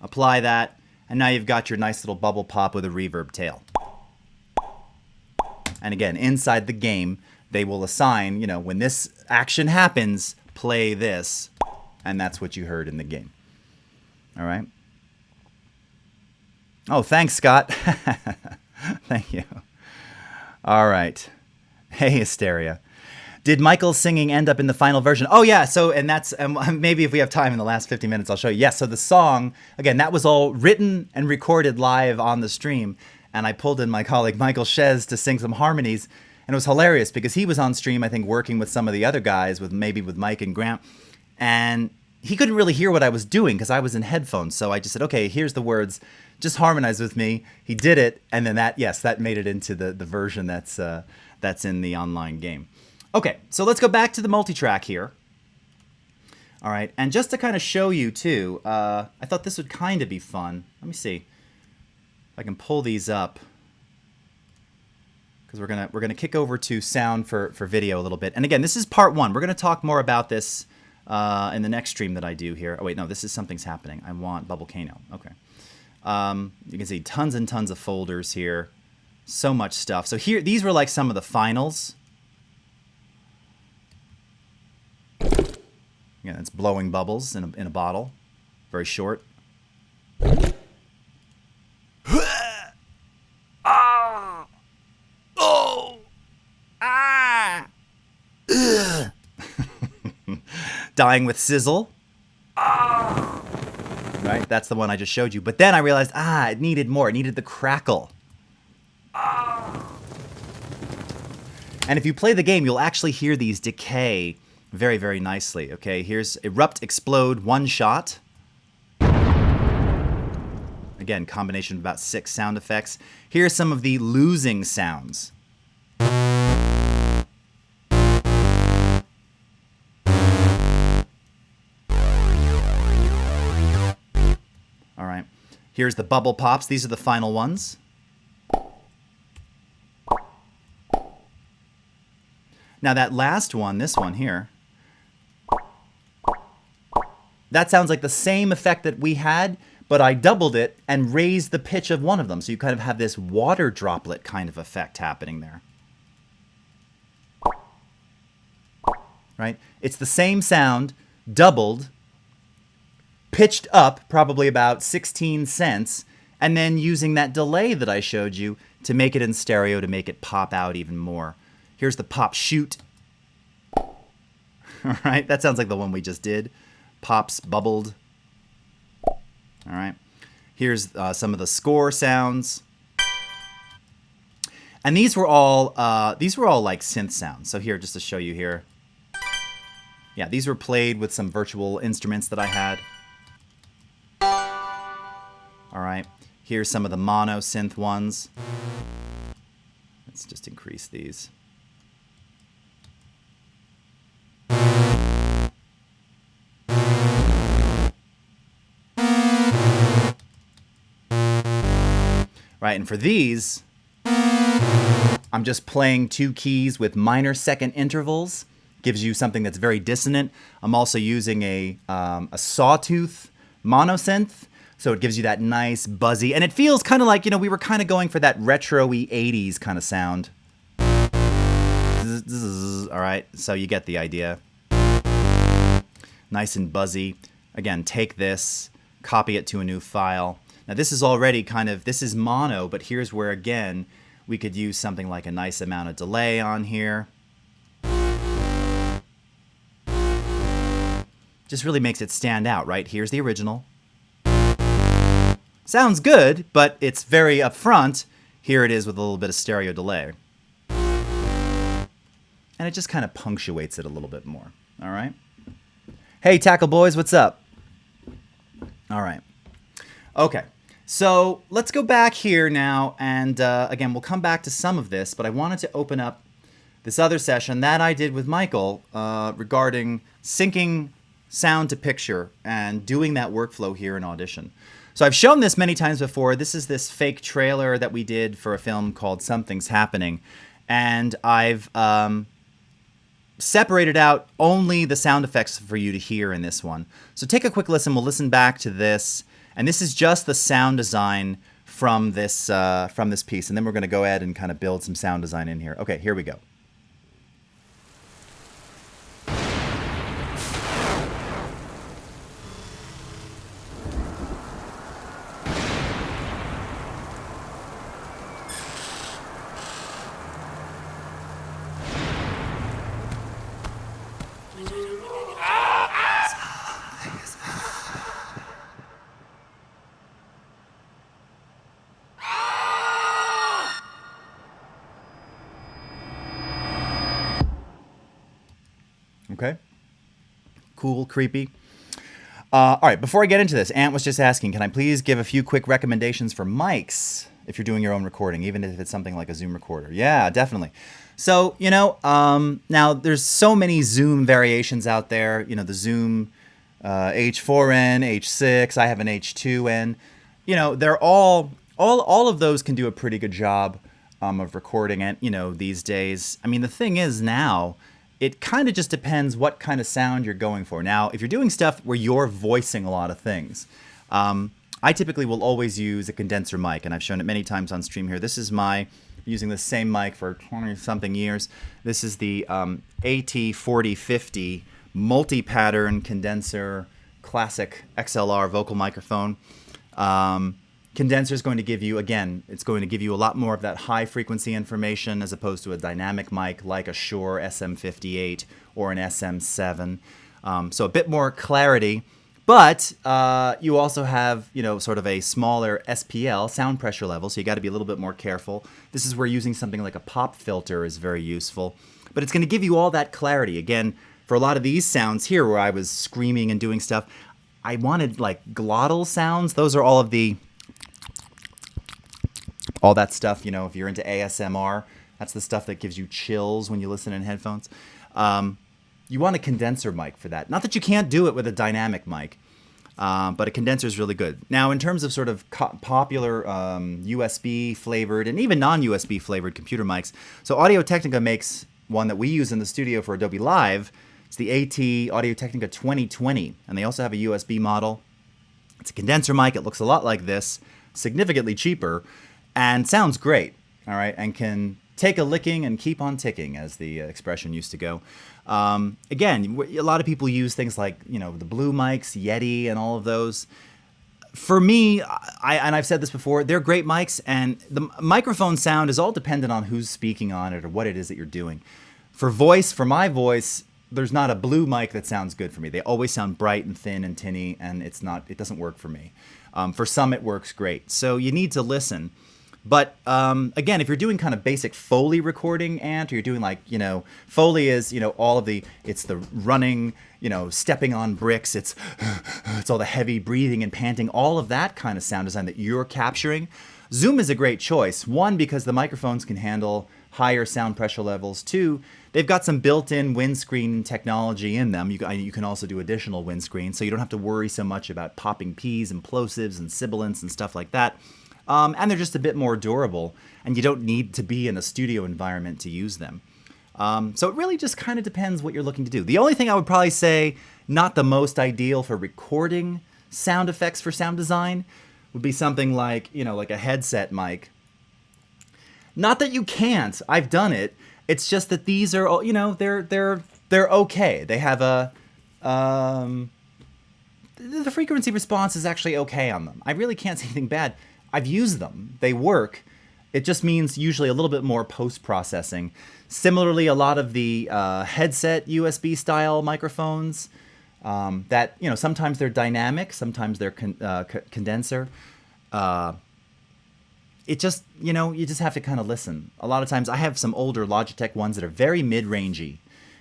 Apply that, and now you've got your nice little bubble pop with a reverb tail. And again, inside the game, they will assign, you know, when this action happens, play this, and that's what you heard in the game. All right. Oh, thanks, Scott. Thank you. All right. Hey, Hysteria. Did Michael's singing end up in the final version? Oh, yeah. So, and that's, maybe if we have time in the last 50 minutes, I'll show you. Yes. So the song, again, that was all written and recorded live on the stream. And I pulled in my colleague, Michael Shez, to sing some harmonies. And it was hilarious because he was on stream, I think, working with some of the other guys, maybe with Mike and Grant. And he couldn't really hear what I was doing because I was in headphones. So I just said, okay, here's the words. Just harmonize with me. He did it. And then that made it into the version that's in the online game. Okay, so let's go back to the multi-track here. All right, and just to kind of show you too, I thought this would kind of be fun. Let me see if I can pull these up, because we're gonna kick over to sound for video a little bit. And again, this is part one. We're gonna talk more about this in the next stream that I do here. Oh wait, no, this is something's happening. I want Bubblecano. Okay, you can see tons and tons of folders here, so much stuff. So here, these were like some of the finals. Yeah, it's blowing bubbles in a bottle. Very short. Ah! Oh! Ah! Dying with sizzle. Ah! right? That's the one I just showed you. But then I realized, it needed more. It needed the crackle. And if you play the game, you'll actually hear these decay very, very nicely. Okay, here's erupt, explode, one shot. Again, combination of about 6 sound effects. Here's some of the losing sounds. All right, here's the bubble pops. These are the final ones. Now that last one, this one here, that sounds like the same effect that we had, but I doubled it and raised the pitch of one of them. So you kind of have this water droplet kind of effect happening there. Right? It's the same sound, doubled, pitched up probably about 16 cents, and then using that delay that I showed you to make it in stereo to make it pop out even more. Here's the pop shoot. All right, that sounds like the one we just did. Pops, bubbled. All right, here's some of the score sounds. And these were all like synth sounds. So here, just to show you here. Yeah, these were played with some virtual instruments that I had. All right, here's some of the mono synth ones. Let's just increase these. Right, and for these, I'm just playing 2 keys with minor second intervals. Gives you something that's very dissonant. I'm also using a sawtooth monosynth, so it gives you that nice buzzy, and it feels kind of like, we were kind of going for that retro-y 80s kind of sound. All right, so you get the idea. Nice and buzzy. Again, take this, copy it to a new file. Now this is already this is mono, but here's where, again, we could use something like a nice amount of delay on here. Just really makes it stand out, right? Here's the original. Sounds good, but it's very upfront. Here it is with a little bit of stereo delay. And it just kind of punctuates it a little bit more, all right? Hey, Tackle Boys, what's up? All right. Okay, so let's go back here now, and again, we'll come back to some of this, but I wanted to open up this other session that I did with Michael regarding syncing sound to picture and doing that workflow here in Audition. So I've shown this many times before. This is this fake trailer that we did for a film called Something's Happening, and I've separated out only the sound effects for you to hear in this one. So take a quick listen. We'll listen back to this. And this is just the sound design from this piece. And then we're going to go ahead and kind of build some sound design in here. Okay, here we go. Okay. Cool, creepy. All right, before I get into this, Ant was just asking, can I please give a few quick recommendations for mics if you're doing your own recording, even if it's something like a Zoom recorder? Yeah, definitely. So, now there's so many Zoom variations out there. The Zoom H4n, H6, I have an H2n. They're all of those can do a pretty good job of recording it, these days. I mean, the thing is now, it kind of just depends what kind of sound you're going for. Now, if you're doing stuff where you're voicing a lot of things, I typically will always use a condenser mic, and I've shown it many times on stream here. This is using the same mic for 20-something years. This is the AT4050 multi-pattern condenser classic XLR vocal microphone. Condenser is going to give you, again, it's going to give you a lot more of that high frequency information as opposed to a dynamic mic like a Shure SM58 or an SM7. So a bit more clarity, But you also have, sort of a smaller SPL, sound pressure level, so you got to be a little bit more careful. This is where using something like a pop filter is very useful. But it's going to give you all that clarity. Again, for a lot of these sounds here where I was screaming and doing stuff, I wanted like glottal sounds. Those are all of all that stuff, if you're into ASMR, that's the stuff that gives you chills when you listen in headphones. You want a condenser mic for that. Not that you can't do it with a dynamic mic, but a condenser is really good. Now, in terms of sort of popular USB flavored and even non-USB flavored computer mics, so Audio-Technica makes one that we use in the studio for Adobe Live. It's the AT Audio-Technica 2020, and they also have a USB model. It's a condenser mic. It looks a lot like this, significantly cheaper, and sounds great, all right, and can take a licking and keep on ticking, as the expression used to go. Again, a lot of people use things like, the Blue mics, Yeti, and all of those. For me, and I've said this before, they're great mics, and the microphone sound is all dependent on who's speaking on it or what it is that you're doing. For my voice, there's not a Blue mic that sounds good for me. They always sound bright and thin and tinny, and it doesn't work for me. For some, it works great. So you need to listen. But again, if you're doing kind of basic Foley recording, or you're doing like, Foley is, it's the running, stepping on bricks. It's all the heavy breathing and panting, all of that kind of sound design that you're capturing. Zoom is a great choice. One, because the microphones can handle higher sound pressure levels. Two, they've got some built-in windscreen technology in them. You can also do additional windscreen, so you don't have to worry so much about popping Ps and plosives and sibilants and stuff like that. And they're just a bit more durable, and you don't need to be in a studio environment to use them. So it really just kind of depends what you're looking to do. The only thing I would probably say, not the most ideal for recording sound effects for sound design, would be something like, like a headset mic. Not that you can't. I've done it. It's just that these are, they're okay. They have the frequency response is actually okay on them. I really can't say anything bad. I've used them. They work. It just means usually a little bit more post-processing. Similarly, a lot of the headset USB style microphones that, sometimes they're dynamic, sometimes they're condenser. It just, you just have to kind of listen. A lot of times I have some older Logitech ones that are very mid-rangey.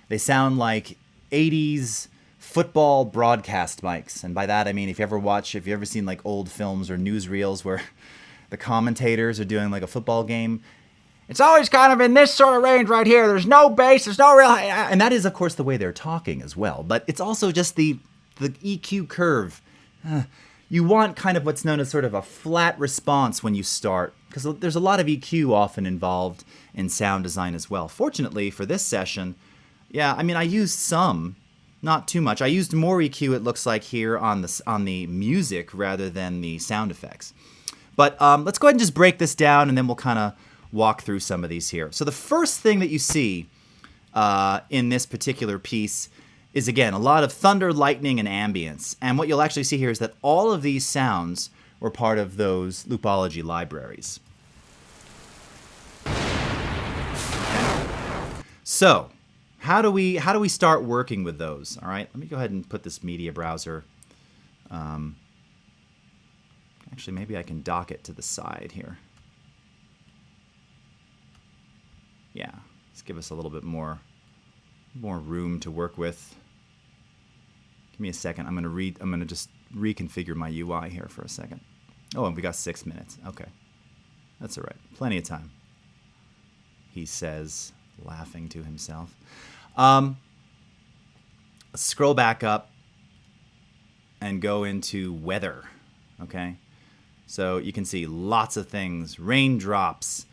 They sound like 80s football broadcast mics. And by that, I mean, if you ever seen like old films or newsreels where the commentators are doing like a football game, it's always kind of in this sort of range right here. There's no bass, there's no real, and that is of course the way they're talking as well. But it's also just the EQ curve. You want kind of what's known as sort of a flat response when you start, because there's a lot of EQ often involved in sound design as well. Fortunately for this session, I used some, not too much. I used more EQ, it looks like here on the music rather than the sound effects. But let's go ahead and just break this down, and then we'll kind of walk through some of these here. So the first thing that you see in this particular piece is, again, a lot of thunder, lightning, and ambience. And what you'll actually see here is that all of these sounds were part of those loopology libraries. So how do we start working with those? All right, let me go ahead and put this media browser. Actually, maybe I can dock it to the side here. Yeah, let's give us a little bit more room to work with. Give me a second. I'm gonna just reconfigure my UI here for a second. Oh, and we got 6 minutes. Okay, that's all right. Plenty of time, he says, laughing to himself. Let's scroll back up and go into weather. Okay, so you can see lots of things: raindrops,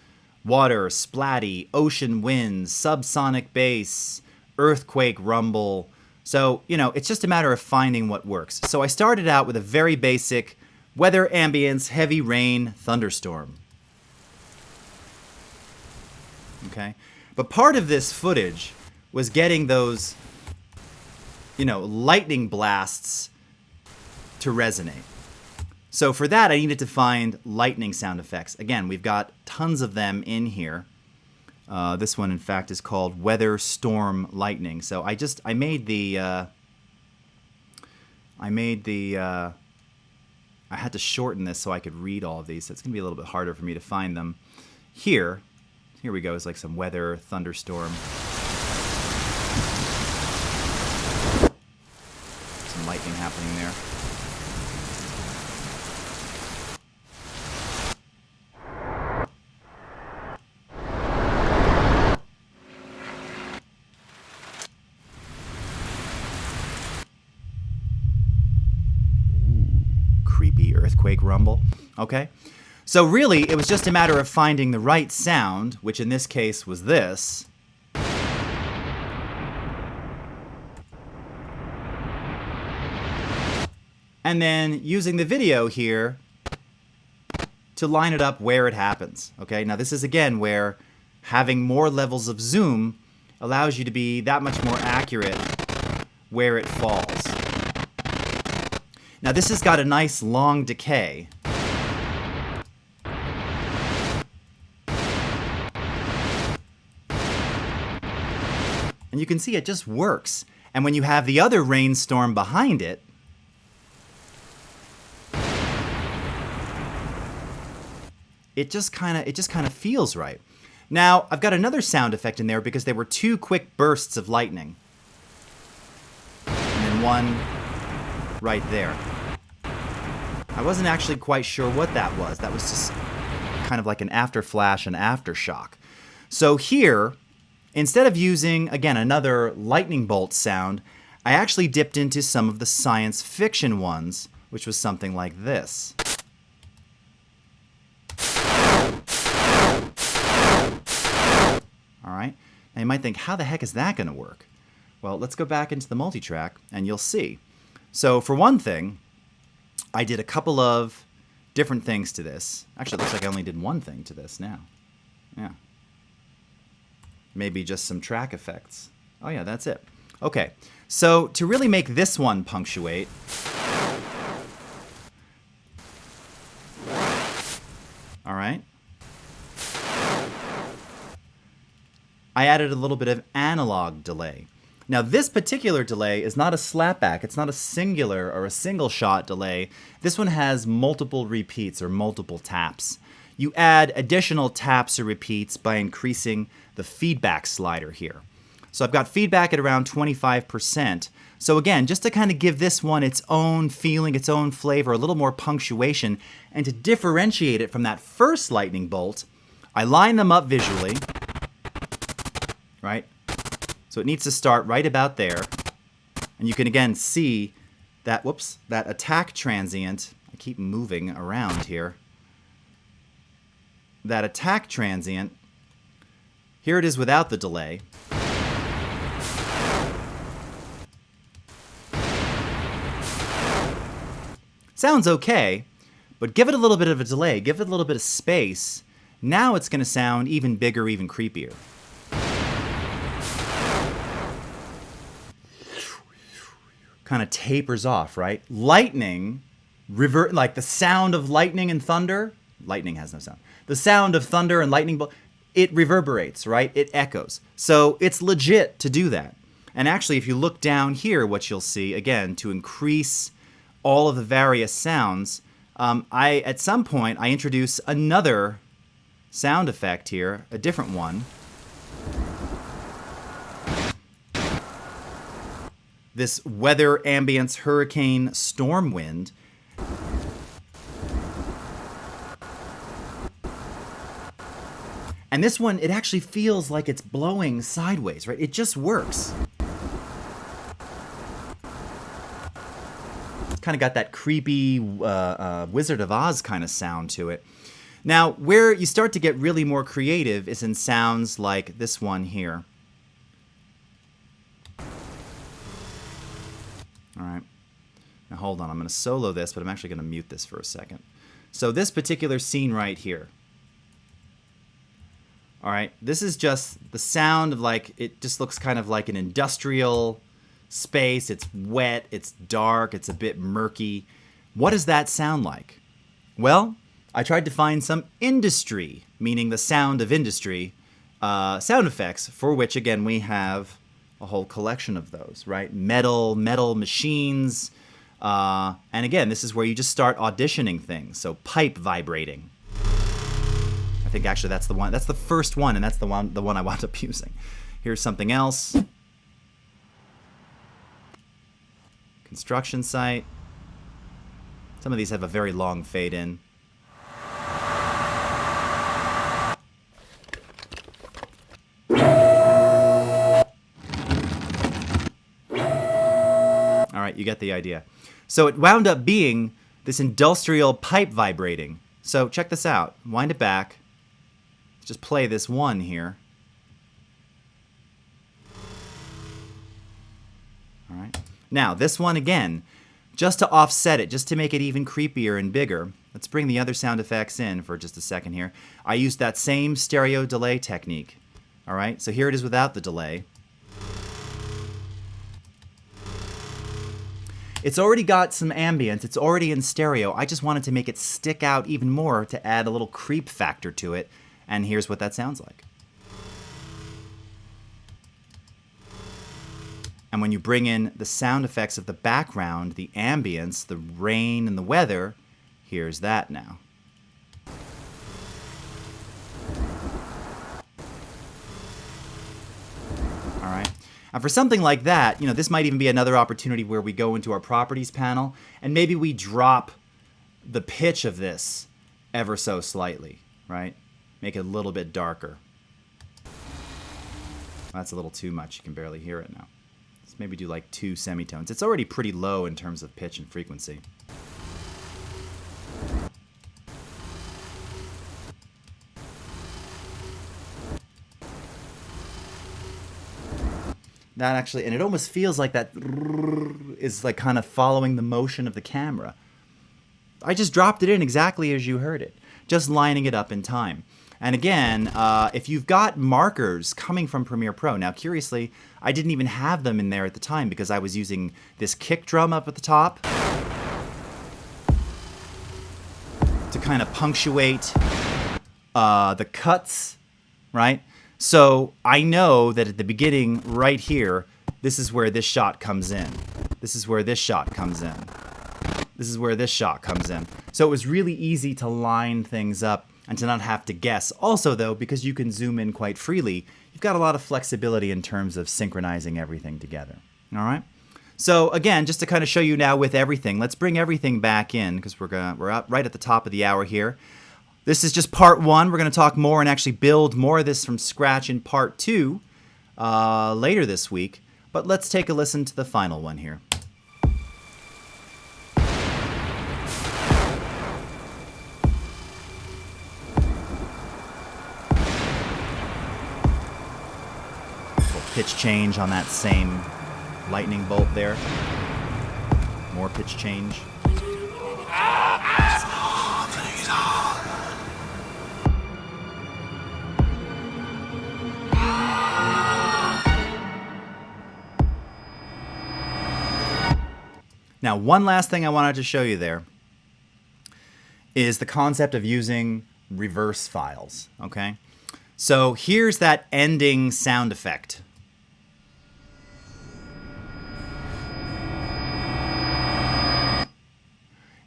water, splatty, ocean winds, subsonic bass, earthquake rumble. So, it's just a matter of finding what works. So I started out with a very basic weather ambience, heavy rain, thunderstorm. Okay? But part of this footage was getting those, lightning blasts to resonate. So for that, I needed to find lightning sound effects. Again, we've got tons of them in here. This one, in fact, is called Weather Storm Lightning. So I made the I made the, I had to shorten this so I could read all of these. So it's going to be a little bit harder for me to find them. Here we go, is like some weather, thunderstorm. Some lightning happening there. Creepy earthquake rumble. Okay. So really, it was just a matter of finding the right sound, which in this case was this. And then using the video here to line it up where it happens. Okay, now this is again where having more levels of zoom allows you to be that much more accurate where it falls. Now this has got a nice long decay. And you can see it just works. And when you have the other rainstorm behind it, it just kind of feels right. Now, I've got another sound effect in there because there were two quick bursts of lightning. And then one right there. I wasn't actually quite sure what that was. That was just kind of like an after flash and aftershock. So here, instead of using, again, another lightning bolt sound, I actually dipped into some of the science fiction ones, which was something like this. All right. Now you might think, how the heck is that going to work? Well, let's go back into the multitrack and you'll see. So for one thing, I did a couple of different things to this. Actually, it looks like I only did one thing to this now. Yeah. Maybe just some track effects. Oh yeah, that's it. Okay, so to really make this one punctuate, all right, I added a little bit of analog delay. Now this particular delay is not a slapback, it's not a singular or a single shot delay. This one has multiple repeats or multiple taps. You add additional taps or repeats by increasing the feedback slider here. So I've got feedback at around 25%. So again, just to kind of give this one its own feeling, its own flavor, a little more punctuation, and to differentiate it from that first lightning bolt, I line them up visually, right? So it needs to start right about there. And you can again see that, that attack transient. I keep moving around here. That attack transient, here it is without the delay. Sounds okay, but give it a little bit of a delay, give it a little bit of space. Now it's going to sound even bigger, even creepier. Kind of tapers off, right? Lightning, like the sound of lightning and thunder. Lightning has no sound. The sound of thunder and lightning, it reverberates, right? It echoes. So it's legit to do that. And actually, if you look down here, what you'll see, again, to increase all of the various sounds, at some point, I introduce another sound effect here, a different one. This weather ambience hurricane storm wind. And this one, it actually feels like it's blowing sideways, right? It just works. It's kind of got that creepy Wizard of Oz kind of sound to it. Now, where you start to get really more creative is in sounds like this one here. All right. Now hold on, I'm going to solo this, but I'm actually going to mute this for a second. So this particular scene right here. All right, this is just the sound of like, it just looks kind of like an industrial space. It's wet, it's dark, it's a bit murky. What does that sound like? Well, I tried to find some industry, meaning the sound of industry, sound effects, for which, again, we have a whole collection of those, right? Metal machines, And again, this is where you just start auditioning things. So pipe vibrating. I think actually that's the one. That's the first one, and that's the one I wound up using. Here's something else. Construction site. Some of these have a very long fade in. All right, you get the idea. So it wound up being this industrial pipe vibrating. So check this out. Wind it back. Just play this one here. All right. Now, this one again, just to offset it, just to make it even creepier and bigger. Let's bring the other sound effects in for just a second here. I used that same stereo delay technique. All right, so here it is without the delay. It's already got some ambience. It's already in stereo. I just wanted to make it stick out even more to add a little creep factor to it. And here's what that sounds like. And when you bring in the sound effects of the background, the ambience, the rain and the weather, here's that now. All right. And for something like that, this might even be another opportunity where we go into our properties panel and maybe we drop the pitch of this ever so slightly, right? Make it a little bit darker. That's a little too much. You can barely hear it now. Let's maybe do like 2 semitones. It's already pretty low in terms of pitch and frequency. That actually, and it almost feels like that is like kind of following the motion of the camera. I just dropped it in exactly as you heard it, just lining it up in time. And again, if you've got markers coming from Premiere Pro, now curiously, I didn't even have them in there at the time because I was using this kick drum up at the top to kind of punctuate the cuts, right? So I know that at the beginning right here, this is where this shot comes in. This is where this shot comes in. This is where this shot comes in. So it was really easy to line things up and to not have to guess. Also though, because you can zoom in quite freely, you've got a lot of flexibility in terms of synchronizing everything together. All right? So again, just to kind of show you now with everything, let's bring everything back in because we're up right at the top of the hour here. This is just part 1. We're going to talk more and actually build more of this from scratch in part 2 later this week. But let's take a listen to the final one here. Little pitch change on that same lightning bolt there. More pitch change. Now, one last thing I wanted to show you there is the concept of using reverse files, okay? So here's that ending sound effect.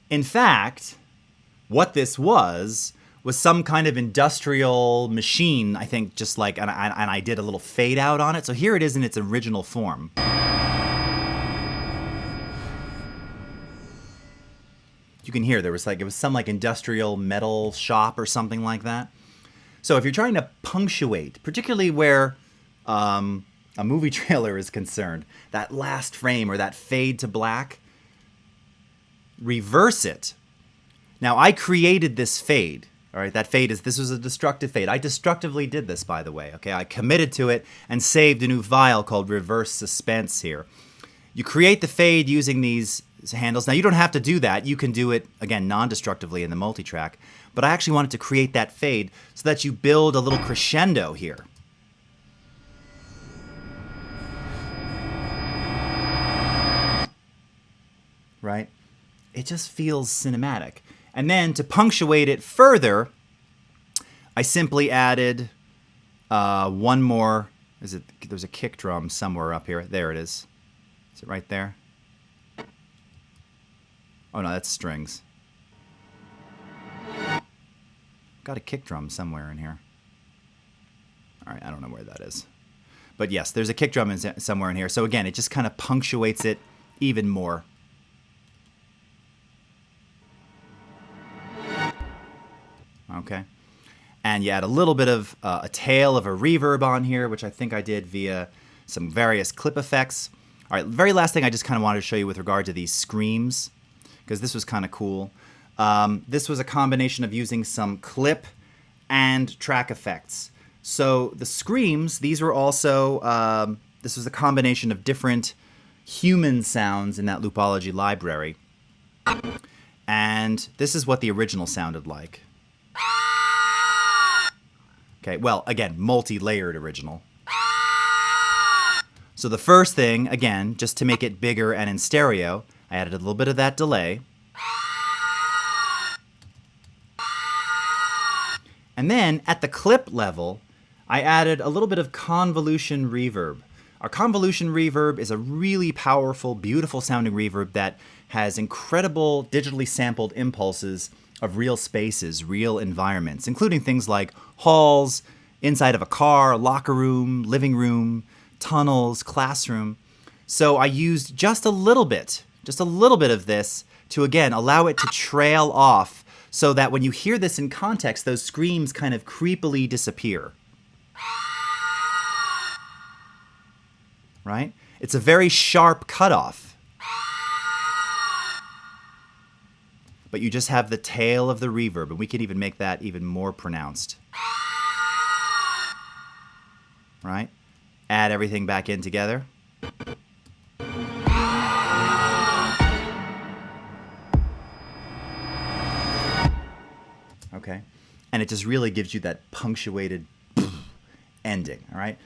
In fact, what this was some kind of industrial machine, I think, just like, and I did a little fade out on it. So here it is in its original form. You can hear it was some like industrial metal shop or something like that. So if you're trying to punctuate, particularly where a movie trailer is concerned, that last frame or that fade to black, reverse it. Now I created this fade. All right, that fade this was a destructive fade. I destructively did this, by the way. Okay, I committed to it and saved a new file called reverse suspense here. You create the fade using these handles. Now you don't have to do that. You can do it again non-destructively in the multitrack. But I actually wanted to create that fade so that you build a little crescendo here. Right? It just feels cinematic. And then to punctuate it further, I simply added one more. There's a kick drum somewhere up here. There it is. Is it right there? Oh no, that's strings. Got a kick drum somewhere in here. All right, I don't know where that is. But yes, there's a kick drum somewhere in here. So again, it just kind of punctuates it even more. Okay. And you add a little bit of a tail of a reverb on here, which I think I did via some various clip effects. All right, very last thing I just kind of wanted to show you with regard to these screams, because this was kind of cool. This was a combination of using some clip and track effects. So the screams, these were also, this was a combination of different human sounds in that loopology library. And this is what the original sounded like. Okay, well, again, multi-layered original. So the first thing, again, just to make it bigger and in stereo, I added a little bit of that delay. And then at the clip level, I added a little bit of convolution reverb. Our convolution reverb is a really powerful, beautiful sounding reverb that has incredible digitally sampled impulses of real spaces, real environments, including things like halls, inside of a car, locker room, living room, tunnels, classroom. So I used just a little bit of this to, again, allow it to trail off so that when you hear this in context, those screams kind of creepily disappear. Right? It's a very sharp cutoff. But you just have the tail of the reverb, and we can even make that even more pronounced. Right? Add everything back in together. Okay? And it just really gives you that punctuated ending, all right?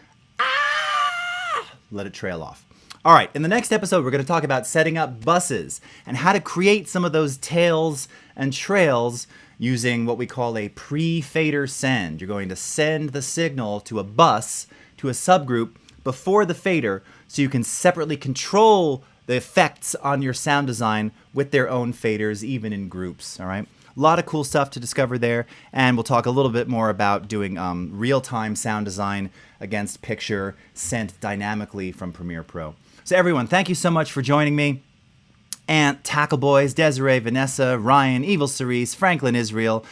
Let it trail off. All right, in the next episode, we're going to talk about setting up buses and how to create some of those tails and trails using what we call a pre-fader send. You're going to send the signal to a bus, to a subgroup, before the fader, so you can separately control the effects on your sound design with their own faders, even in groups, all right? A lot of cool stuff to discover there, and we'll talk a little bit more about doing real-time sound design against picture sent dynamically from Premiere Pro. So everyone, thank you so much for joining me. Ant, Tackle Boys, Desiree, Vanessa, Ryan, Evil Cerise, Franklin Israel,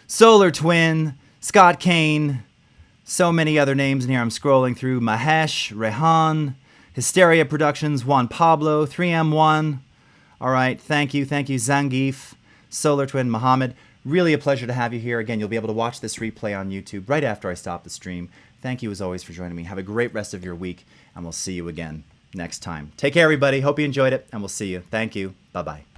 Solar Twin, Scott Kane, so many other names in here I'm scrolling through, Mahesh, Rehan, Hysteria Productions, Juan Pablo, 3M1. All right, thank you, Zangief, Solar Twin, Mohammed. Really a pleasure to have you here. Again, you'll be able to watch this replay on YouTube right after I stop the stream. Thank you as always for joining me. Have a great rest of your week, and we'll see you again next time. Take care, everybody. Hope you enjoyed it, and we'll see you. Thank you. Bye-bye.